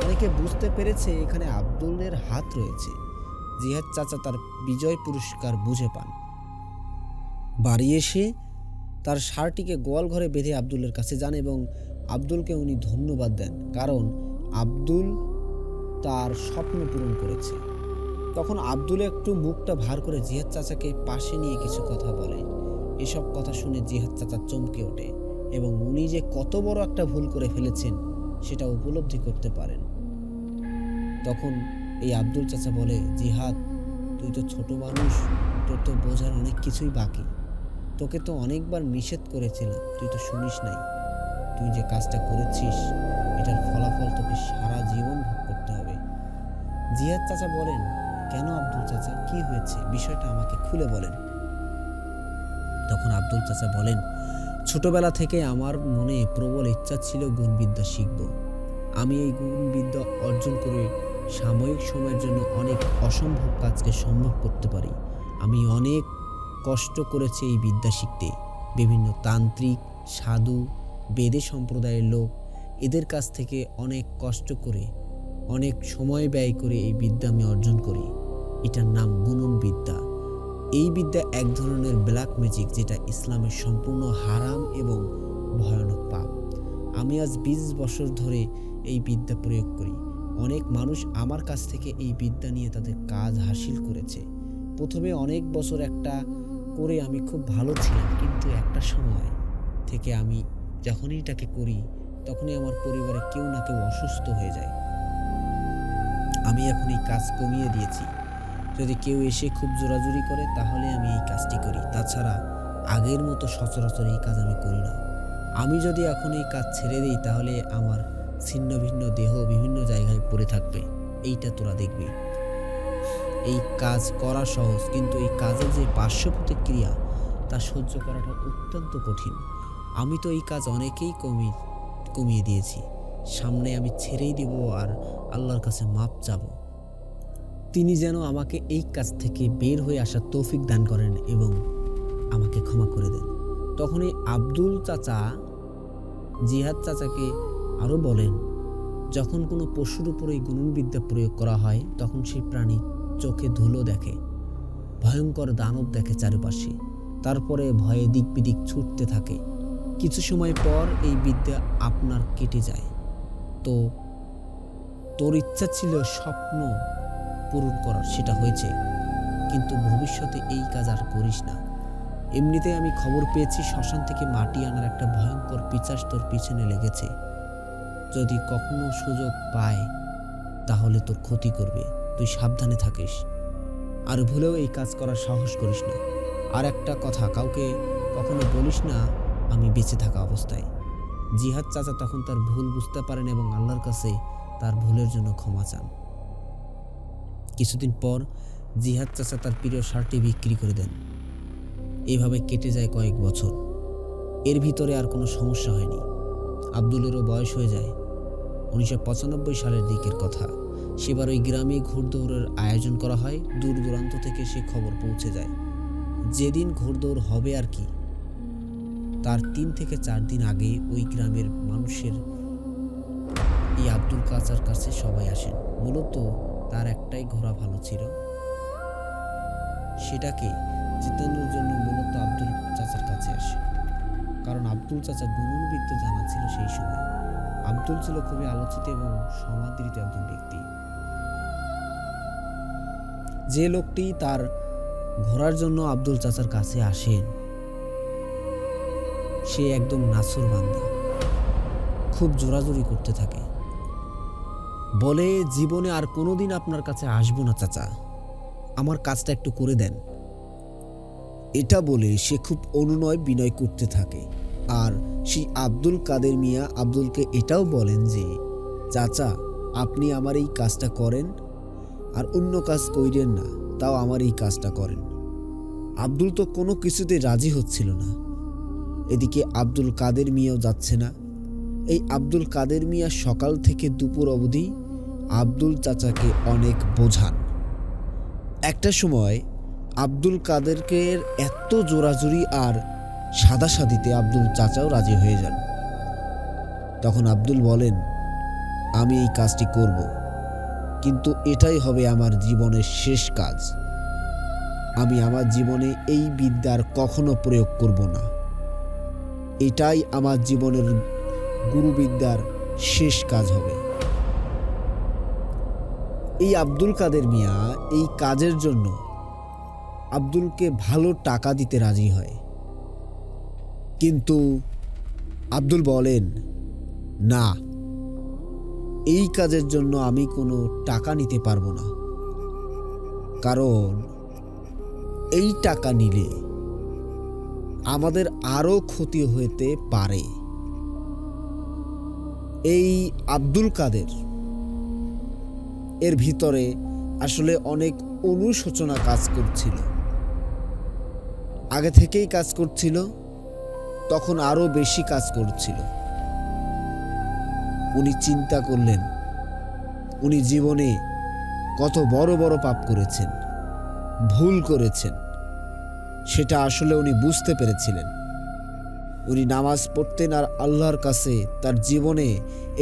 [SPEAKER 1] অনেকে বুঝতে পেরেছে এখানে আব্দুলের হাত রয়েছে। জিহাদ চাচা তার বিজয় পুরস্কার বুঝে পান। বাড়ি এসে তার ষাঁড়টিকে গোয়াল ঘরে বেঁধে আব্দুলের কাছে যান এবং আব্দুলকে উনি ধন্যবাদ দেন, কারণ আব্দুল তার স্বপ্ন পূরণ করেছে। তখন আব্দুল একটু মুখটা ভার করে জিহাদ চাচাকে পাশে নিয়ে কিছু কথা বলে। এসব কথা শুনে জিহাদ চাচা চমকে ওঠে এবং উনি যে কত বড় একটা ভুল করে ফেলেছেন সেটা উপলব্ধি করতে পারেন। তখন এই আব্দুল চাচা বলে, জিহাদ, তুই তো ছোট মানুষ, তোর তো বোঝার অনেক কিছুই বাকি। তোকে তো অনেকবার নিষেধ করেছিলাম, তুই তো শুনিস নাই। তুই যে কাজটা করেছিস এটার ফলাফল তোকে সারা জীবন ভোগ করতে হবে। জিহাদ চাচা বলেন, কেন আব্দুল চাচা, কি হয়েছে, বিষয়টা আমাকে খুলে বলেন। তখন আব্দুল চাচা বলেন, ছোটবেলা থেকে আমার মনে প্রবল ইচ্ছা ছিল গুণবিদ্যা শিখব। আমি এই গুণবিদ্যা অর্জন করে সাময়িক সময়ের জন্য অনেক অসম্ভব কাজকে সম্ভব করতে পারি। আমি অনেক কষ্ট করেছি এই বিদ্যা শিখতে। বিভিন্ন তান্ত্রিক, সাধু, বেদে সম্প্রদায়ের লোক, এদের কাছ থেকে অনেক কষ্ট করে, অনেক সময় ব্যয় করে এই বিদ্যা আমি অর্জন করি। এটার নাম বুনুন বিদ্যা। এই বিদ্যা এক ধরনের ব্ল্যাক ম্যাজিক, যেটা ইসলামের সম্পূর্ণ হারাম এবং ভয়ানক পাপ। আমি আজ 20 বছর ধরে এই বিদ্যা প্রয়োগ করি। অনেক মানুষ আমার কাছ থেকে এই বিদ্যা নিয়ে তাদের কাজ হাসিল করেছে। প্রথমে অনেক বছর একটা করে আমি খুব ভালো ছিলাম, কিন্তু একটা সময় থেকে আমি যখনই এটাকে করি তখনই আমার পরিবারে কেউ না কেউ অসুস্থ হয়ে যায়। আমি এখন এই কাজ কমিয়ে দিয়েছি। যদি কেউ এসে খুব জোরাজুরি করে তাহলে আমি এই কাজটি করি, তাছাড়া আগের মতো সচরাচর এই কাজ আমি করি না। আমি যদি এখন এই কাজ ছেড়ে দিই তাহলে আমার ছিন্ন ভিন্ন দেহ বিভিন্ন জায়গায় পড়ে থাকবে। এইটা তোরা দেখবি। এই কাজ করা সহজ, কিন্তু এই কাজের যে পার্শ্ব প্রতিক্রিয়া তা সহ্য করাটা অত্যন্ত কঠিন। আমি তো এই কাজ অনেকেই কমিয়ে দিয়েছি। সামনে আমি ছেড়েই দিব আর আল্লাহর কাছে মাপ চাবো। তিনি যেন আমাকে এই কাজ থেকে বের হয়ে আসার তৌফিক দান করেন এবং আমাকে ক্ষমা করে দেন। তখনই আব্দুল চাচা জিহাদ চাচাকে আরও বলেন, যখন কোনো পশুর উপর এই গুণন বিদ্যা প্রয়োগ করা হয় তখন সেই প্রাণী চোখে ধুলো দেখে, ভয়ঙ্কর দানব দেখে চারপাশে, তারপরে ভয়ে দিক বিদিক ছুটতে থাকে। কিছু সময় পর এই বিদ্যা আপনার কেটে যায়। তো তোর ইচ্ছা ছিল স্বপ্ন পূরণ করার, সেটা হয়েছে, কিন্তু ভবিষ্যতে এই কাজ আর করিস না। এমনিতে আমি খবর পেয়েছি শ্মশান থেকে মাটি আনার একটা ভয়ঙ্কর পিশাচ তোর পিছনে লেগেছে। যদি কখনো সুযোগ পায় তাহলে তোর ক্ষতি করবে, তুই সাবধানে থাকিস। আর ভুলেও এই কাজ করার সাহস করিস না। আর একটা কথা, কাউকে কখনো বলিস না আমি বেঁচে থাকা অবস্থায়। জিহাদ চাচা তখন তার ভুল বুঝতে পারেন এবং আল্লাহর কাছে তার ভুলের জন্য ক্ষমা চান। কিছুদিন পর জিহাদ চাচা তার প্রিয় ষাঁড়টি বিক্রি করে দেন। এভাবে কেটে যায় কয়েক বছর। এর ভিতরে আর কোনো সমস্যা হয়নি। আব্দুলেরও বয়স হয়ে যায়। 1995 সালের দিকের কথা। সেবার ওই গ্রামে ঘোড়দৌড়ের আয়োজন করা হয়। দূর দূরান্ত থেকে সে খবর পৌঁছে যায়। যেদিন ঘোড়দৌড় হবে আর কি, তার 3 থেকে 4 দিন আগে ওই গ্রামের মানুষের এই আব্দুল চাচার কাছে সবাই আসেন। মূলত তার একটাই ঘোড়া ভালো ছিল, সেটাকে জিতানোর জন্য মূলত আব্দুল চাচার কাছে আসে। কারণ আব্দুল চাচা বুনুন বিদ্যা জানা ছিল সেই সময়। আব্দুল ছিল খুবই আলোচিত এবং সমাদৃত একজন ব্যক্তি। যে লোকটি তার ঘোড়ার জন্য আব্দুল চাচার কাছে আসেন সে একদম নাছর বান্দা, খুব জোরাজুরি করতে থাকে, বলে জীবনে আর কোনোদিন আপনার কাছে আসবো না চাচা, আমার কাজটা একটু করে দেন। এটা বলে সে খুব অনুনয় বিনয় করতে থাকে। আর সেই আব্দুল কাদের মিয়া আব্দুলকে এটাও বলেন যে, চাচা আপনি আমার এই কাজটা করেন আর অন্য কাজ কইরেন না, তাও আমার এই কাজটা করেন। আব্দুল তো কোনো কিছুতে রাজি হচ্ছিল না। এদিকে আব্দুল কাদের মিয়াও যাচ্ছে না। এই আব্দুল কাদের মিয়া সকাল থেকে দুপুর অবধি আব্দুল চাচাকে অনেক বোঝান। একটা সময় আব্দুল কাদেরকে এত জোরাজুরি আর সাদাসাদিতে আব্দুল চাচাও রাজি হয়ে যান। তখন আব্দুল বলেন, আমি এই কাজটি করব, কিন্তু এটাই হবে আমার জীবনের শেষ কাজ। আমি আমার জীবনে এই বিদ্যার কখনো প্রয়োগ করব না। এটাই আমার জীবনের গুরুবিদ্যার শেষ কাজ হবে। এই আব্দুল কাদের মিয়া এই কাজের জন্য আব্দুলকে ভালো টাকা দিতে রাজি হয়, কিন্তু আব্দুল বলেন, না, এই কাজের জন্য আমি কোনো টাকা নিতে পারবো না, কারণ এই টাকা নিলে আমাদের আরও ক্ষতি হতে পারে। এই আব্দুল কাদের এর ভিতরে আসলে অনেক অনুশোচনা কাজ করছিল। আগে থেকেই কাজ করছিল, তখন আরো বেশি কাজ করছিল। উনি চিন্তা করলেন, উনি জীবনে কত বড় বড় পাপ করেছেন, ভুল করেছেন, সেটা আসলে উনি বুঝতে পেরেছিলেন। উনি নামাজ পড়তেন আর আল্লাহর কাছে তার জীবনে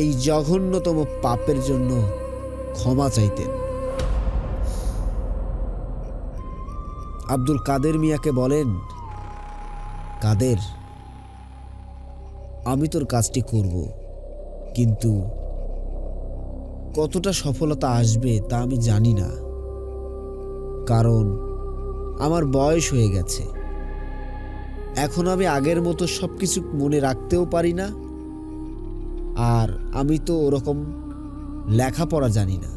[SPEAKER 1] এই জঘন্যতম পাপের জন্য ক্ষমা চাইতেন। আব্দুল কাদের মিয়াকে বলেন, কাদের, আমি তোর কাজটি করব, কিন্তু কতটা সফলতা আসবে তা আমি জানি না, কারণ আমার বয়স হয়ে গেছে। এখন আমি আগের মতো সব কিছু মনে রাখতেও পারি না, আর আমি তো ওরকম লেখাপড়া জানি না।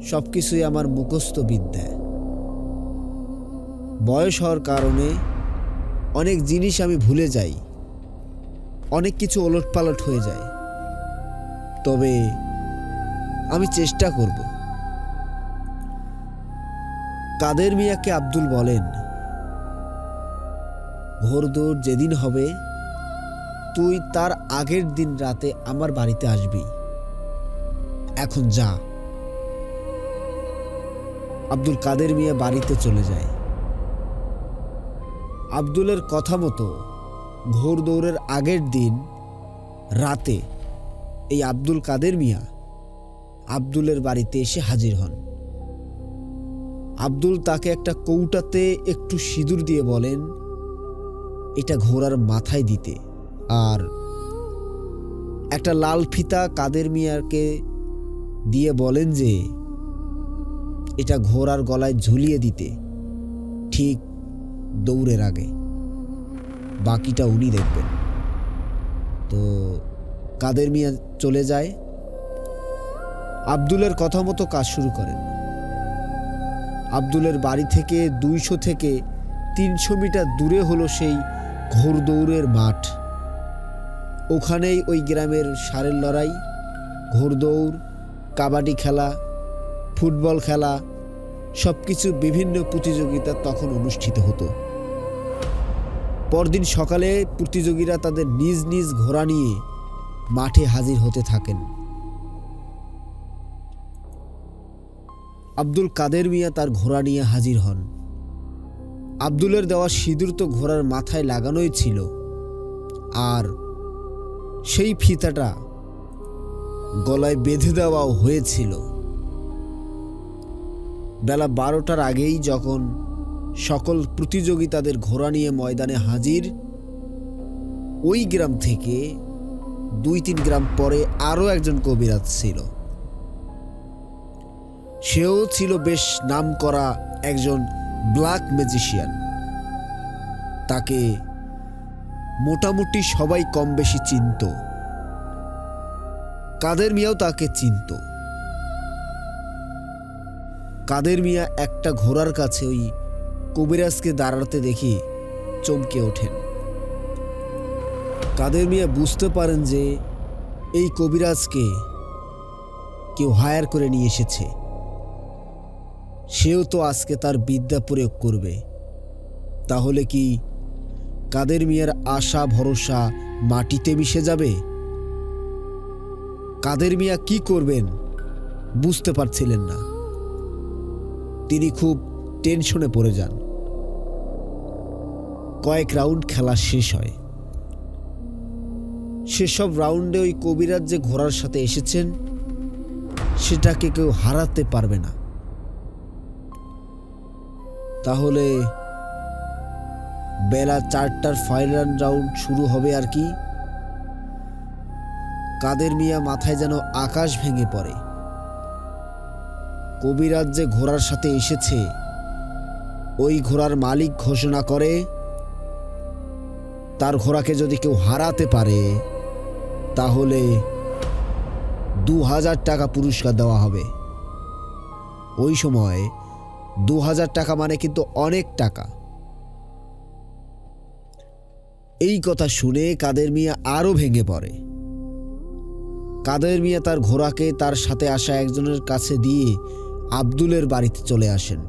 [SPEAKER 1] সব কিছুই আমার মুখস্থ বিদ্যা। বয়স হওয়ার কারণে অনেক জিনিস আমি ভুলে যাই, অনেক কিছু ওলটপালট হয়ে যায়। তবে আমি চেষ্টা করব। কাদের মিয়াকে আব্দুল বলেন, ঘোড়দৌড় যেদিন হবে তুই তার আগের দিন রাতে আমার বাড়িতে আসবি। এখন যা। আব্দুল কাদের মিয়া বাড়িতে চলে যায়। আব্দুলের কথা মতো ঘোড়দৌড়ের আগের দিন রাতে এই আব্দুল কাদের মিয়া আব্দুলের বাড়িতে এসে হাজির হন। আব্দুল তাকে একটা কৌটাতে একটু সিঁদুর দিয়ে বলেন, এটা ঘোড়ার মাথায় দিতে, আর একটা লাল ফিতা কাদের মিয়াকে দিয়ে বলেন যে এটা ঘোড়ার গলায় ঝুলিয়ে দিতে, ঠিক দৌড়ের আগে। বাকিটা উনি দেখবেন। তো কাদের মিয়া চলে যায়। আব্দুলের কথা মতো কাজ শুরু করেন। আব্দুলের বাড়ি থেকে 200 থেকে 300 মিটার দূরে হলো সেই ঘোড়দৌড়ের মাঠ। ওখানেই ওই গ্রামের ষাঁড়ের লড়াই, ঘোড়দৌড়, কাবাডি খেলা, ফুটবল খেলা, সব কিছু বিভিন্ন প্রতিযোগিতা তখন অনুষ্ঠিত হতো। পরদিন সকালে প্রতিযোগীরা তাদের নিজ নিজ ঘোড়া নিয়ে মাঠে হাজির হতে থাকেন। আব্দুল কাদের মিয়া তার ঘোড়া নিয়ে হাজির হন। আব্দুলের দেওয়া সিঁদুর তো ঘোড়ার মাথায় লাগানোই ছিল, আর সেই ফিতাটা গলায় বেঁধে দেওয়াও হয়েছিল। বেলা 12টার আগেই যখন সকল প্রতিযোগী তাদের ঘোড়া নিয়ে ময়দানে হাজির, ওই গ্রাম থেকে 2-3 গ্রাম পরে আরও একজন কবিরাজ ছিল। সেও ছিল বেশ নামকরা একজন ব্ল্যাক ম্যাজিশিয়ান। তাকে মোটামুটি সবাই কম বেশি চিনত। কাদের মিয়াও তাকে চিনত। কাদের মিয়া একটা ঘোড়ার কাছে ওই কবিরাজকে দাঁড়াতে দেখে চমকে ওঠেন। কাদের মিয়া বুঝতে পারেন যে এই কবিরাজকে কেউ হায়ার করে নিয়ে এসেছে। সেও তো আজকে তার বিদ্যা প্রয়োগ করবে। তাহলে কি কাদের মিয়ার আশা ভরসা মাটিতে মিশে যাবে? কাদের মিয়া কি করবেন বুঝতে পারছিলেন না। তিনি খুব টেনশনে পড়ে যান। কয়েক রাউন্ড খেলা শেষ হয়। সেসব রাউন্ডে ওই কবিরাজ যে ঘোড়ার সাথে এসেছেন সেটাকে কেউ হারাতে পারবে না। তাহলে বেলা 4টার ফাইনাল রাউন্ড শুরু হবে আর কি। কাদের মিয়া মাথায় যেন আকাশ ভেঙে পড়ে। কবিরাজ যে ঘোড়ার সাথে এসেছে, ওই ঘোড়ার মালিক ঘোষণা করে তার ঘোড়াকে যদি কেউ হারাতে পারে তাহলে 2000 টাকা পুরস্কার দেওয়া হবে। ওই সময় 2000 টাকা মানে কিন্তু অনেক টাকা। এই কথা শুনে কাদের মিয়া আরো ভেঙে পড়ে। কাদের মিয়া তার ঘোড়াকে তার সাথে আসা একজনের কাছে দিয়ে আব্দুলের বাড়িতে চলে আসেন।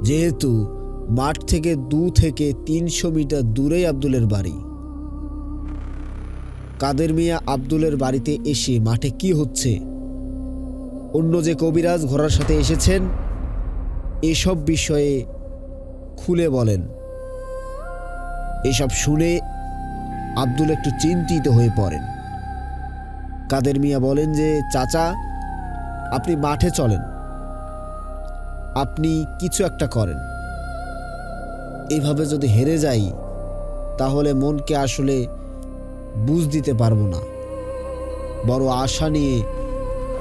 [SPEAKER 1] যেহেতু মাঠ থেকে 2 থেকে 300 মিটার দূরেই আব্দুলের বাড়ি, কাদের মিয়া আব্দুলের বাড়িতে এসে মাঠে কি হচ্ছে, অন্য যে কবিরাজ ঘোড়ার সাথে এসেছেন, এসব বিষয়ে খুলে বলেন। এসব শুনে আব্দুল একটু চিন্তিত হয়ে পড়েন। কাদের মিয়া বলেন যে, চাচা আপনি মাঠে চলেন, আপনি কিছু একটা করেন। এভাবে যদি হেরে যাই তাহলে মনকে আসলে বুঝ দিতে পারবো না। বড় আশা নিয়ে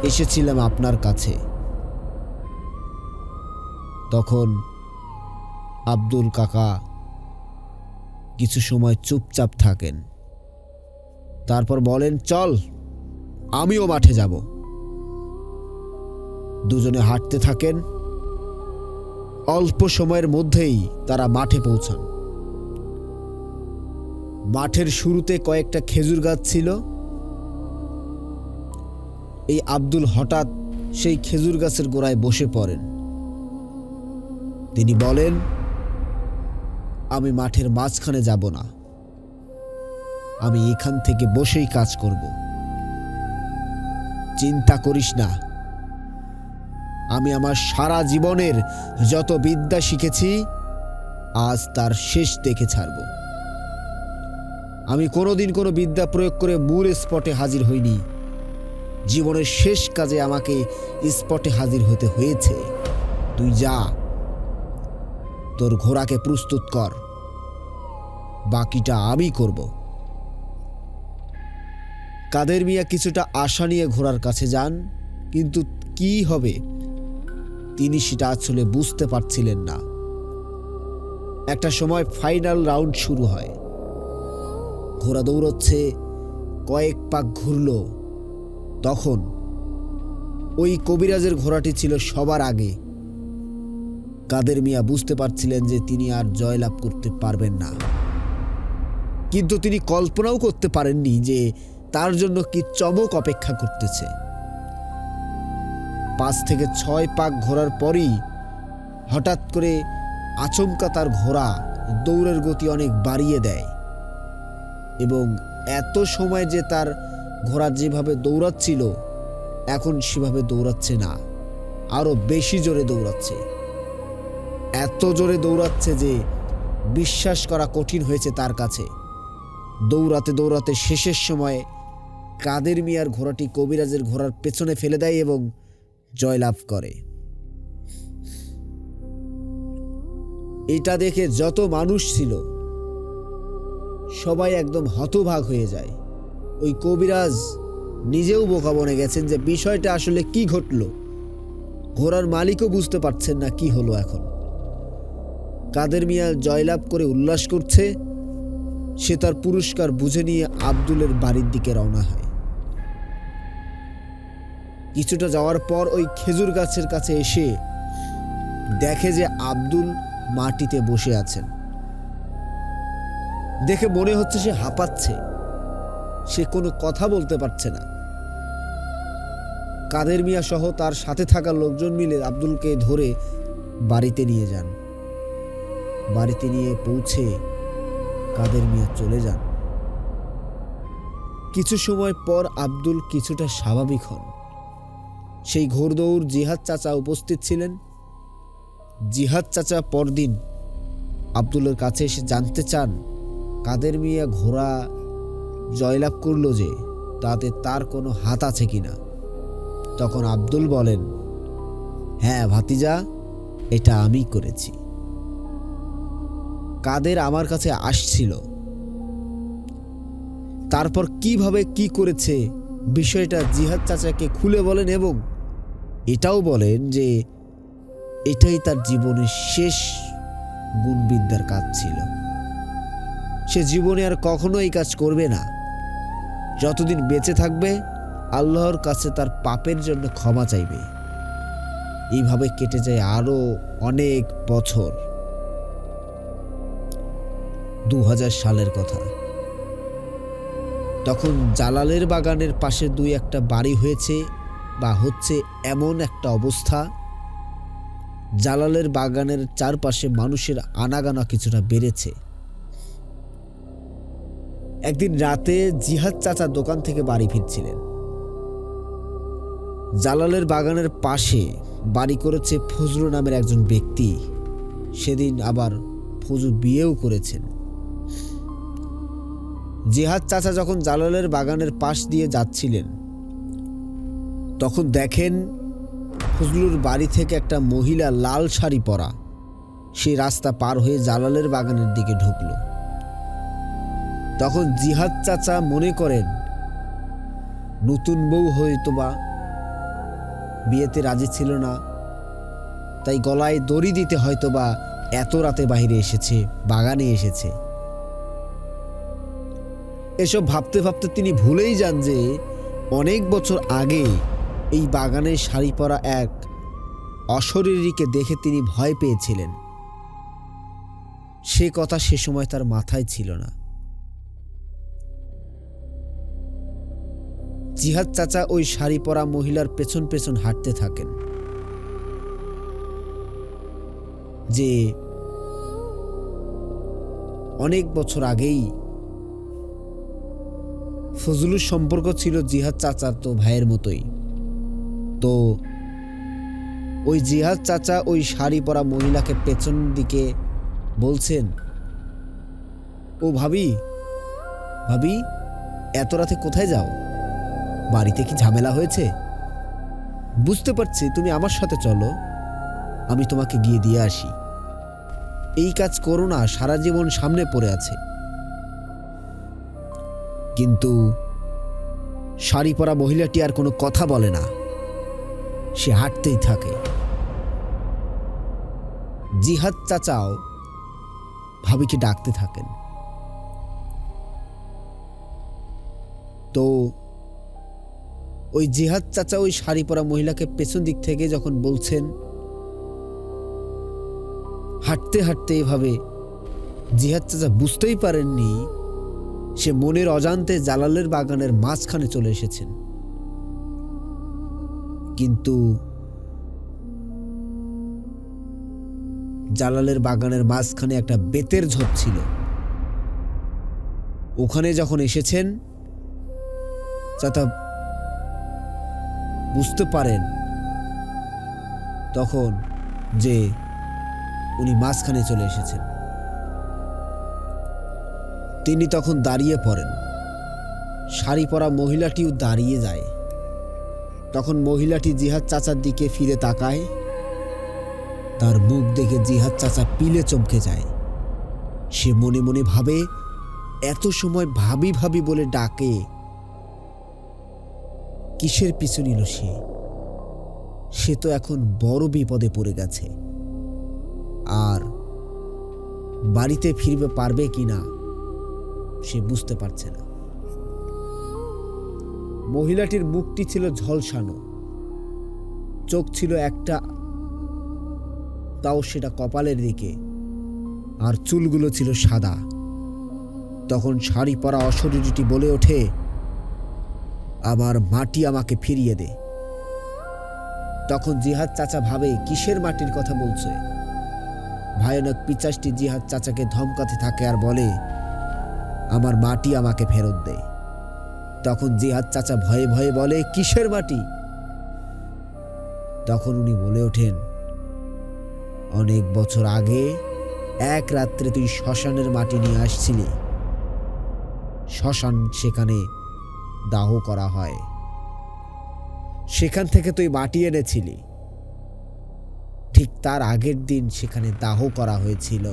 [SPEAKER 1] এসেছিলাম আপনার কাছে। তখন আব্দুল কাকা কিছু সময় চুপচাপ থাকেন, তারপর বলেন, চল আমিও মাঠে যাব। দুজনে হাঁটতে থাকেন। অল্প সময়ের মধ্যেই তারা মাঠে পৌঁছান। মাঠের শুরুতে কয়েকটা খেজুর গাছ ছিল। এই আব্দুল হঠাৎ সেই খেজুর গাছের গোড়ায় বসে পড়েন। তিনি বলেন, আমি মাঠের মাঝখানে যাব না, আমি এখান থেকে বসেই কাজ করব। চিন্তা করিস না, আমি আমার সারা জীবনের যত বিদ্যা শিখেছি আজ তার শেষ দেখে ছাড়ব। আমি কোনোদিন কোনো বিদ্যা প্রয়োগ করে মূল স্পটে হাজির হইনি। জীবনের শেষ কাজে আমাকে স্পটে হাজির হতে হয়েছে। তুই যা, তোর ঘোড়াকে প্রস্তুত কর, বাকিটা আমি করব। কাদের মিয়া কিছুটা আশা নিয়ে ঘোড়ার কাছে যান, কিন্তু কি হবে তিনি সেটা আসলে বুঝতে পারছিলেন না। একটা সময় ফাইনাল রাউন্ড শুরু হয়। ঘোড়া দৌড়চ্ছে, কয়েক পাক ঘুরল। তখন ওই কবিরাজের ঘোড়াটি ছিল সবার আগে। কাদের মিয়া বুঝতে পারছিলেন যে তিনি আর জয়লাভ করতে পারবেন না, কিন্তু তিনি কল্পনাও করতে পারেননি যে তার জন্য কি চমক অপেক্ষা করতেছে। 5 থেকে 6 পাক ঘোরার পরই হঠাৎ করে আচমকা তার ঘোড়া দৌড়ের গতি অনেক বাড়িয়ে দেয় এবং এত সময় যে তার ঘোড়া যেভাবে দৌড়াচ্ছিল এখন সেভাবে দৌড়াচ্ছে না, আরো বেশি জোরে দৌড়াচ্ছে। এত জোরে দৌড়াচ্ছে যে বিশ্বাস করা কঠিন হয়েছে তার কাছে। দৌড়াতে দৌড়াতে শেষের সময় কাদের মিয়ার ঘোড়াটি কবিরাজের ঘোড়ার পেছনে ফেলে দেয় এবং জয়লাভ করে। এটা দেখে যত মানুষ ছিল সবাই একদম হতবাক হয়ে যায়। ওই কবিরাজ নিজেও বোকা বনে গেছেন যে বিষয়টা আসলে কি ঘটলো। ঘোড়ার মালিকও বুঝতে পারছেন না কি হলো। এখন কাদের মিয়া জয়লাভ করে উল্লাস করছে। সে তার পুরস্কার বুঝে নিয়ে আব্দুলের বাড়ির দিকে রওনা হয়। কিছুটা যাওয়ার পর ওই খেজুর গাছের কাছে এসে দেখে যে আব্দুল মাটিতে বসে আছেন। দেখে মনে হচ্ছে সে হাঁপাচ্ছে, সে কোনো কথা বলতে পারছে না। কাদের মিয়া সহ তার সাথে থাকা লোকজন মিলে আব্দুলকে ধরে বাড়িতে নিয়ে যান। বাড়িতে নিয়ে পৌঁছে কাদের মিয়া চলে যান। কিছু সময় পর আব্দুল কিছুটা স্বাভাবিক হন। সেই ঘোড়দৌড় জিহাদ চাচা উপস্থিত ছিলেন। জিহাদ চাচা পরদিন আব্দুলের কাছে এসে জানতে চান কাদের মিয়া ঘোড়া জয়লাভ করলো যে তাতে তার কোনো হাত আছে কিনা। তখন আব্দুল বলেন, হ্যাঁ ভাতিজা, এটা আমি করেছি। কাদের আমার কাছে আসছিল, তারপর কিভাবে কি করেছে বিষয়টা জিহাদ চাচাকে খুলে বলেন এবং এটাও বলেন যে এটাই তার জীবনের শেষ গুণবিদ্যার কাজ ছিল। সে জীবনে আর কখনো এই কাজ করবে না। যতদিন বেঁচে থাকবে আল্লাহর কাছে তার পাপের জন্য ক্ষমা চাইবে। এইভাবে কেটে যায় আরো অনেক বছর। 2000 সালের কথা। তখন জালালের বাগানের পাশে 2-1টা বাড়ি হয়েছে বা হচ্ছে এমন একটা অবস্থা। জালালের বাগানের চারপাশে মানুষের আনাগোনা কিছুটা বেড়েছে। একদিন রাতে জিহাদ চাচা দোকান থেকে বাড়ি ফিরছিলেন। জালালের বাগানের পাশে বাড়ি করেছে ফজলু নামের একজন ব্যক্তি। সেদিন আবার ফজলু বিয়েও করেছেন। জিহাদ চাচা যখন জালালের বাগানের পাশ দিয়ে যাচ্ছিলেন তখন দেখেন ফজলুর বাড়ি থেকে একটা মহিলা লাল শাড়ি পরা সেই রাস্তা পার হয়ে জালালের বাগানের দিকে ঢুকল। তখন জিহাদ চাচা মনে করেন নতুন বউ হয়তোবা বিয়েতে রাজি ছিল না, তাই গলায় দড়ি দিতে হয়তোবা এত রাতে বাইরে এসেছে, বাগানে এসেছে। এসব ভাবতে ভাবতে তিনি ভুলেই যান যে অনেক বছর আগে এই বাগানে শাড়ি পরা এক অশরীরীকে দেখে তিনি ভয় পেয়েছিলেন। সে কথা সে সময় তার মাথায় ছিল না। জিহাদ চাচা ওই শাড়ি পরা মহিলার পেছন পেছন হাঁটতে থাকেন। যে অনেক বছর আগেই ফজলুর সম্পর্ক ছিল জিহাদ চাচার তো ভাইয়ের মতোই। তো ওই জিহাদ চাচা ওই শাড়ি পরা মহিলাকে পেছন দিকে বলছেন, ও ভাবি, ভাবি এত রাতে কোথায় যাও? বাড়িতে কি ঝামেলা হয়েছে? বুঝতে পারছি, তুমি আমার সাথে চলো, আমি তোমাকে গিয়ে দিয়ে আসি। এই কাজ করো না, সারা জীবন সামনে পড়ে আছে। কিন্তু শাড়ি পরা মহিলাটি আর কোনো কথা বলে না, সে হাঁটতেই থাকে। জিহাদ চাচাও ভাবিকে ডাকতে থাকেন। তো ওই জিহাদ চাচা ওই শাড়ি পরা মহিলাকে পেছন দিক থেকে যখন বলছেন, হাঁটতে হাঁটতে এভাবে জিহাদ চাচা বুঝতেই পারেননি সে মনের অজান্তে জালালের বাগানের মাঝখানে চলে এসেছেন। কিন্তু জালালের বাগানের মাঝখানে একটা বেতের ঝোপ ছিল। ওখানে যখন এসেছেন চাচা বুঝতে পারেন তখন যে উনি মাঝখানে চলে এসেছেন। তিনি তখন দাঁড়িয়ে পড়েন। শাড়ি পরা মহিলাটিও দাঁড়িয়ে যায়। তখন মহিলাটি জিহাদ চাচার দিকে ফিরে তাকায়। তার মুখ দেখে জিহাদ চাচা পিলে চমকে যায়। সে মনে মনে ভাবে, এত সময় ভাবি ভাবি বলে ডাকে, কিসের পিছু নিল সে? সে তো এখন বড় বিপদে পড়ে গেছে, আর বাড়িতে ফিরবে পারবে কিনা সে বুঝতে পারছে না। মহিলাটির মুখটি ছিল ঝলসানো, চোখ ছিল একটা, তাও সেটা কপালের দিকে, আর চুলগুলো ছিল সাদা। তখন শাড়ি পরা অশরীরীটি বলে ওঠে, আমার মাটি আমাকে ফিরিয়ে দে। তখন জিহাদ চাচা ভাবে, কিসের মাটির কথা বলছে? ভয়ানক পিচাসটি জিহাদ চাচাকে ধমকাতে থাকে আর বলে, আমার মাটি আমাকে ফেরত দে। তখন জিহাদ চাচা ভয়ে ভয়ে বলে, কিসের মাটি? তখন উনি বলে ওঠেন, অনেক বছর আগে এক রাত্রে তুই শ্মশানের মাটি নিয়ে আসছিলি। শ্মশান সেখানে দাহ করা হয়, সেখান থেকে তুই মাটি এনেছিলি। ঠিক তার আগের দিন সেখানে দাহ করা হয়েছিল।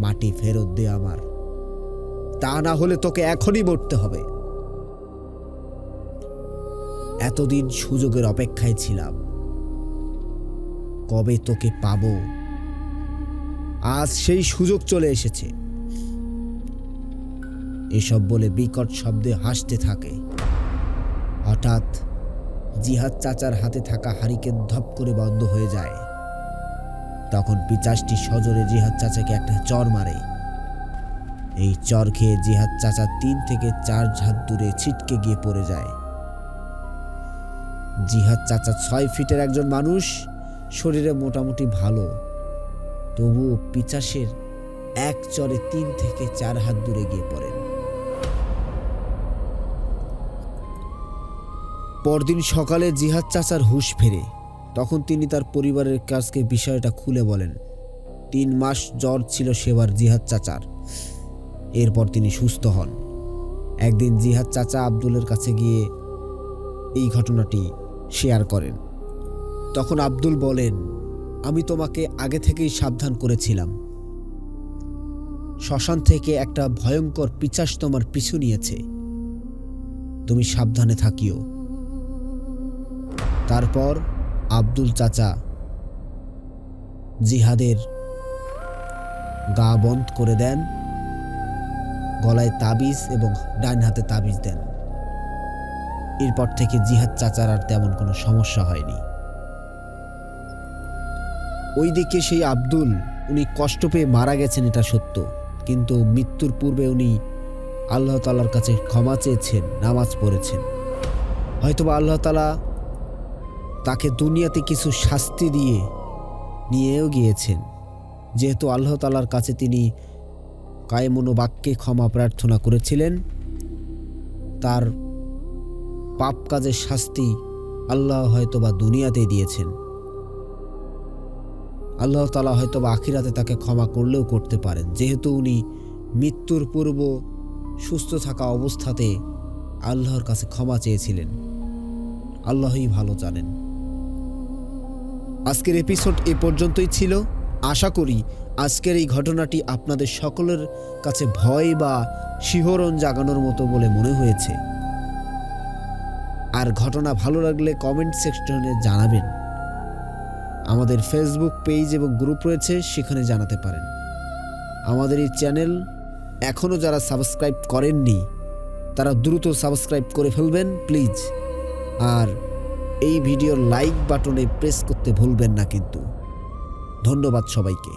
[SPEAKER 1] মাটি ফেরত দে আমার, তা না হলে তোকে এখনই মরতে হবে। এতদিন সুযোগের অপেক্ষায় ছিলাম, কবে তোকে পাবো? আজ সেই সুযোগ চলে এসেছে। এসব বলে বিকট শব্দে হাসতে থাকে। হঠাৎ জিহাদ চাচার হাতে থাকা হারিকেন ধপ করে বন্ধ হয়ে যায়। তখন পিচাসটি সজোরে জিহাদ চাচাকে একটা চর মারে। এই চর খেয়ে জিহাদ চাচা 3 থেকে 4 হাত দূরে ছিটকে গিয়ে পড়ে যায়। জিহাদ চাচা 6 ফিটের একজন মানুষ, শরীরে মোটামুটি ভালো, তবুও পিচাসের এক চরে 3 থেকে 4 হাত দূরে গিয়ে পড়েন। পরদিন সকালে জিহাদ চাচার হুঁশ ফেরে। তখন তিনি তার পরিবারের কাছে বিষয়টা খুলে বলেন। 3 মাস জ্বর ছিল সেবার জিহাদ চাচার। এরপর তিনি সুস্থ হন। একদিন জিহাদ চাচা আব্দুলের কাছে গিয়ে এই ঘটনাটি শেয়ার করেন। তখন আব্দুল বলেন, আমি তোমাকে আগে থেকেই সাবধান করেছিলাম। শ্মশান থেকে একটা ভয়ঙ্কর পিশাচ তোমার পিছু নিয়েছে, তুমি সাবধানে থাকিও। তারপর আব্দুল চাচা জিহাদের গা বন্ধ করে দেন, গলায় তাবিজ এবং ডান হাতে তাবিজ দেন। এরপর থেকে জিহাদ চাচার আর তেমন কোনো সমস্যা হয়নি। ওইদিকে সেই আব্দুল, উনি কষ্ট পেয়ে মারা গেছেন এটা সত্য, কিন্তু মৃত্যুর পূর্বে উনি আল্লাহ তাআলার কাছে ক্ষমা চেয়েছেন, নামাজ পড়েছেন। হয়তোবা আল্লাহ তাআলা তাকে দুনিয়াতে কিছু শাস্তি দিয়ে নিয়েও গিয়েছেন, যেহেতু আল্লাহ তাআলার কাছে তিনি কায়মনো বাক্যে ক্ষমা প্রার্থনা করেছিলেন। তার পাপ কাজের শাস্তি আল্লাহ হয়তোবা দুনিয়াতেই দিয়েছেন। আল্লাহ তাআলা হয়তোবা আখিরাতে তাকে ক্ষমা করলেও করতে পারেন, যেহেতু উনি মৃত্যুর পূর্ব সুস্থ থাকা অবস্থাতে আল্লাহর কাছে ক্ষমা চেয়েছিলেন। আল্লাহই ভালো জানেন। আজকের এপিসোড এ পর্যন্তই ছিল। আশা করি আজকের এই ঘটনাটি আপনাদের সকলের কাছে ভয় বা শিহরণ জাগানোর মতো বলে মনে হয়েছে। আর ঘটনা ভালো লাগলে কমেন্ট সেকশনে জানাবেন। আমাদের ফেসবুক পেজ এবং গ্রুপ রয়েছে, সেখানে জানাতে পারেন। আমাদের এই চ্যানেল এখনও যারা সাবস্ক্রাইব করেননি তারা দ্রুত সাবস্ক্রাইব করে ফেলবেন প্লিজ। আর এই ভিডিওর লাইক বাটনে প্রেস করতে ভুলবেন না কিন্তু। ধন্যবাদ সবাইকে।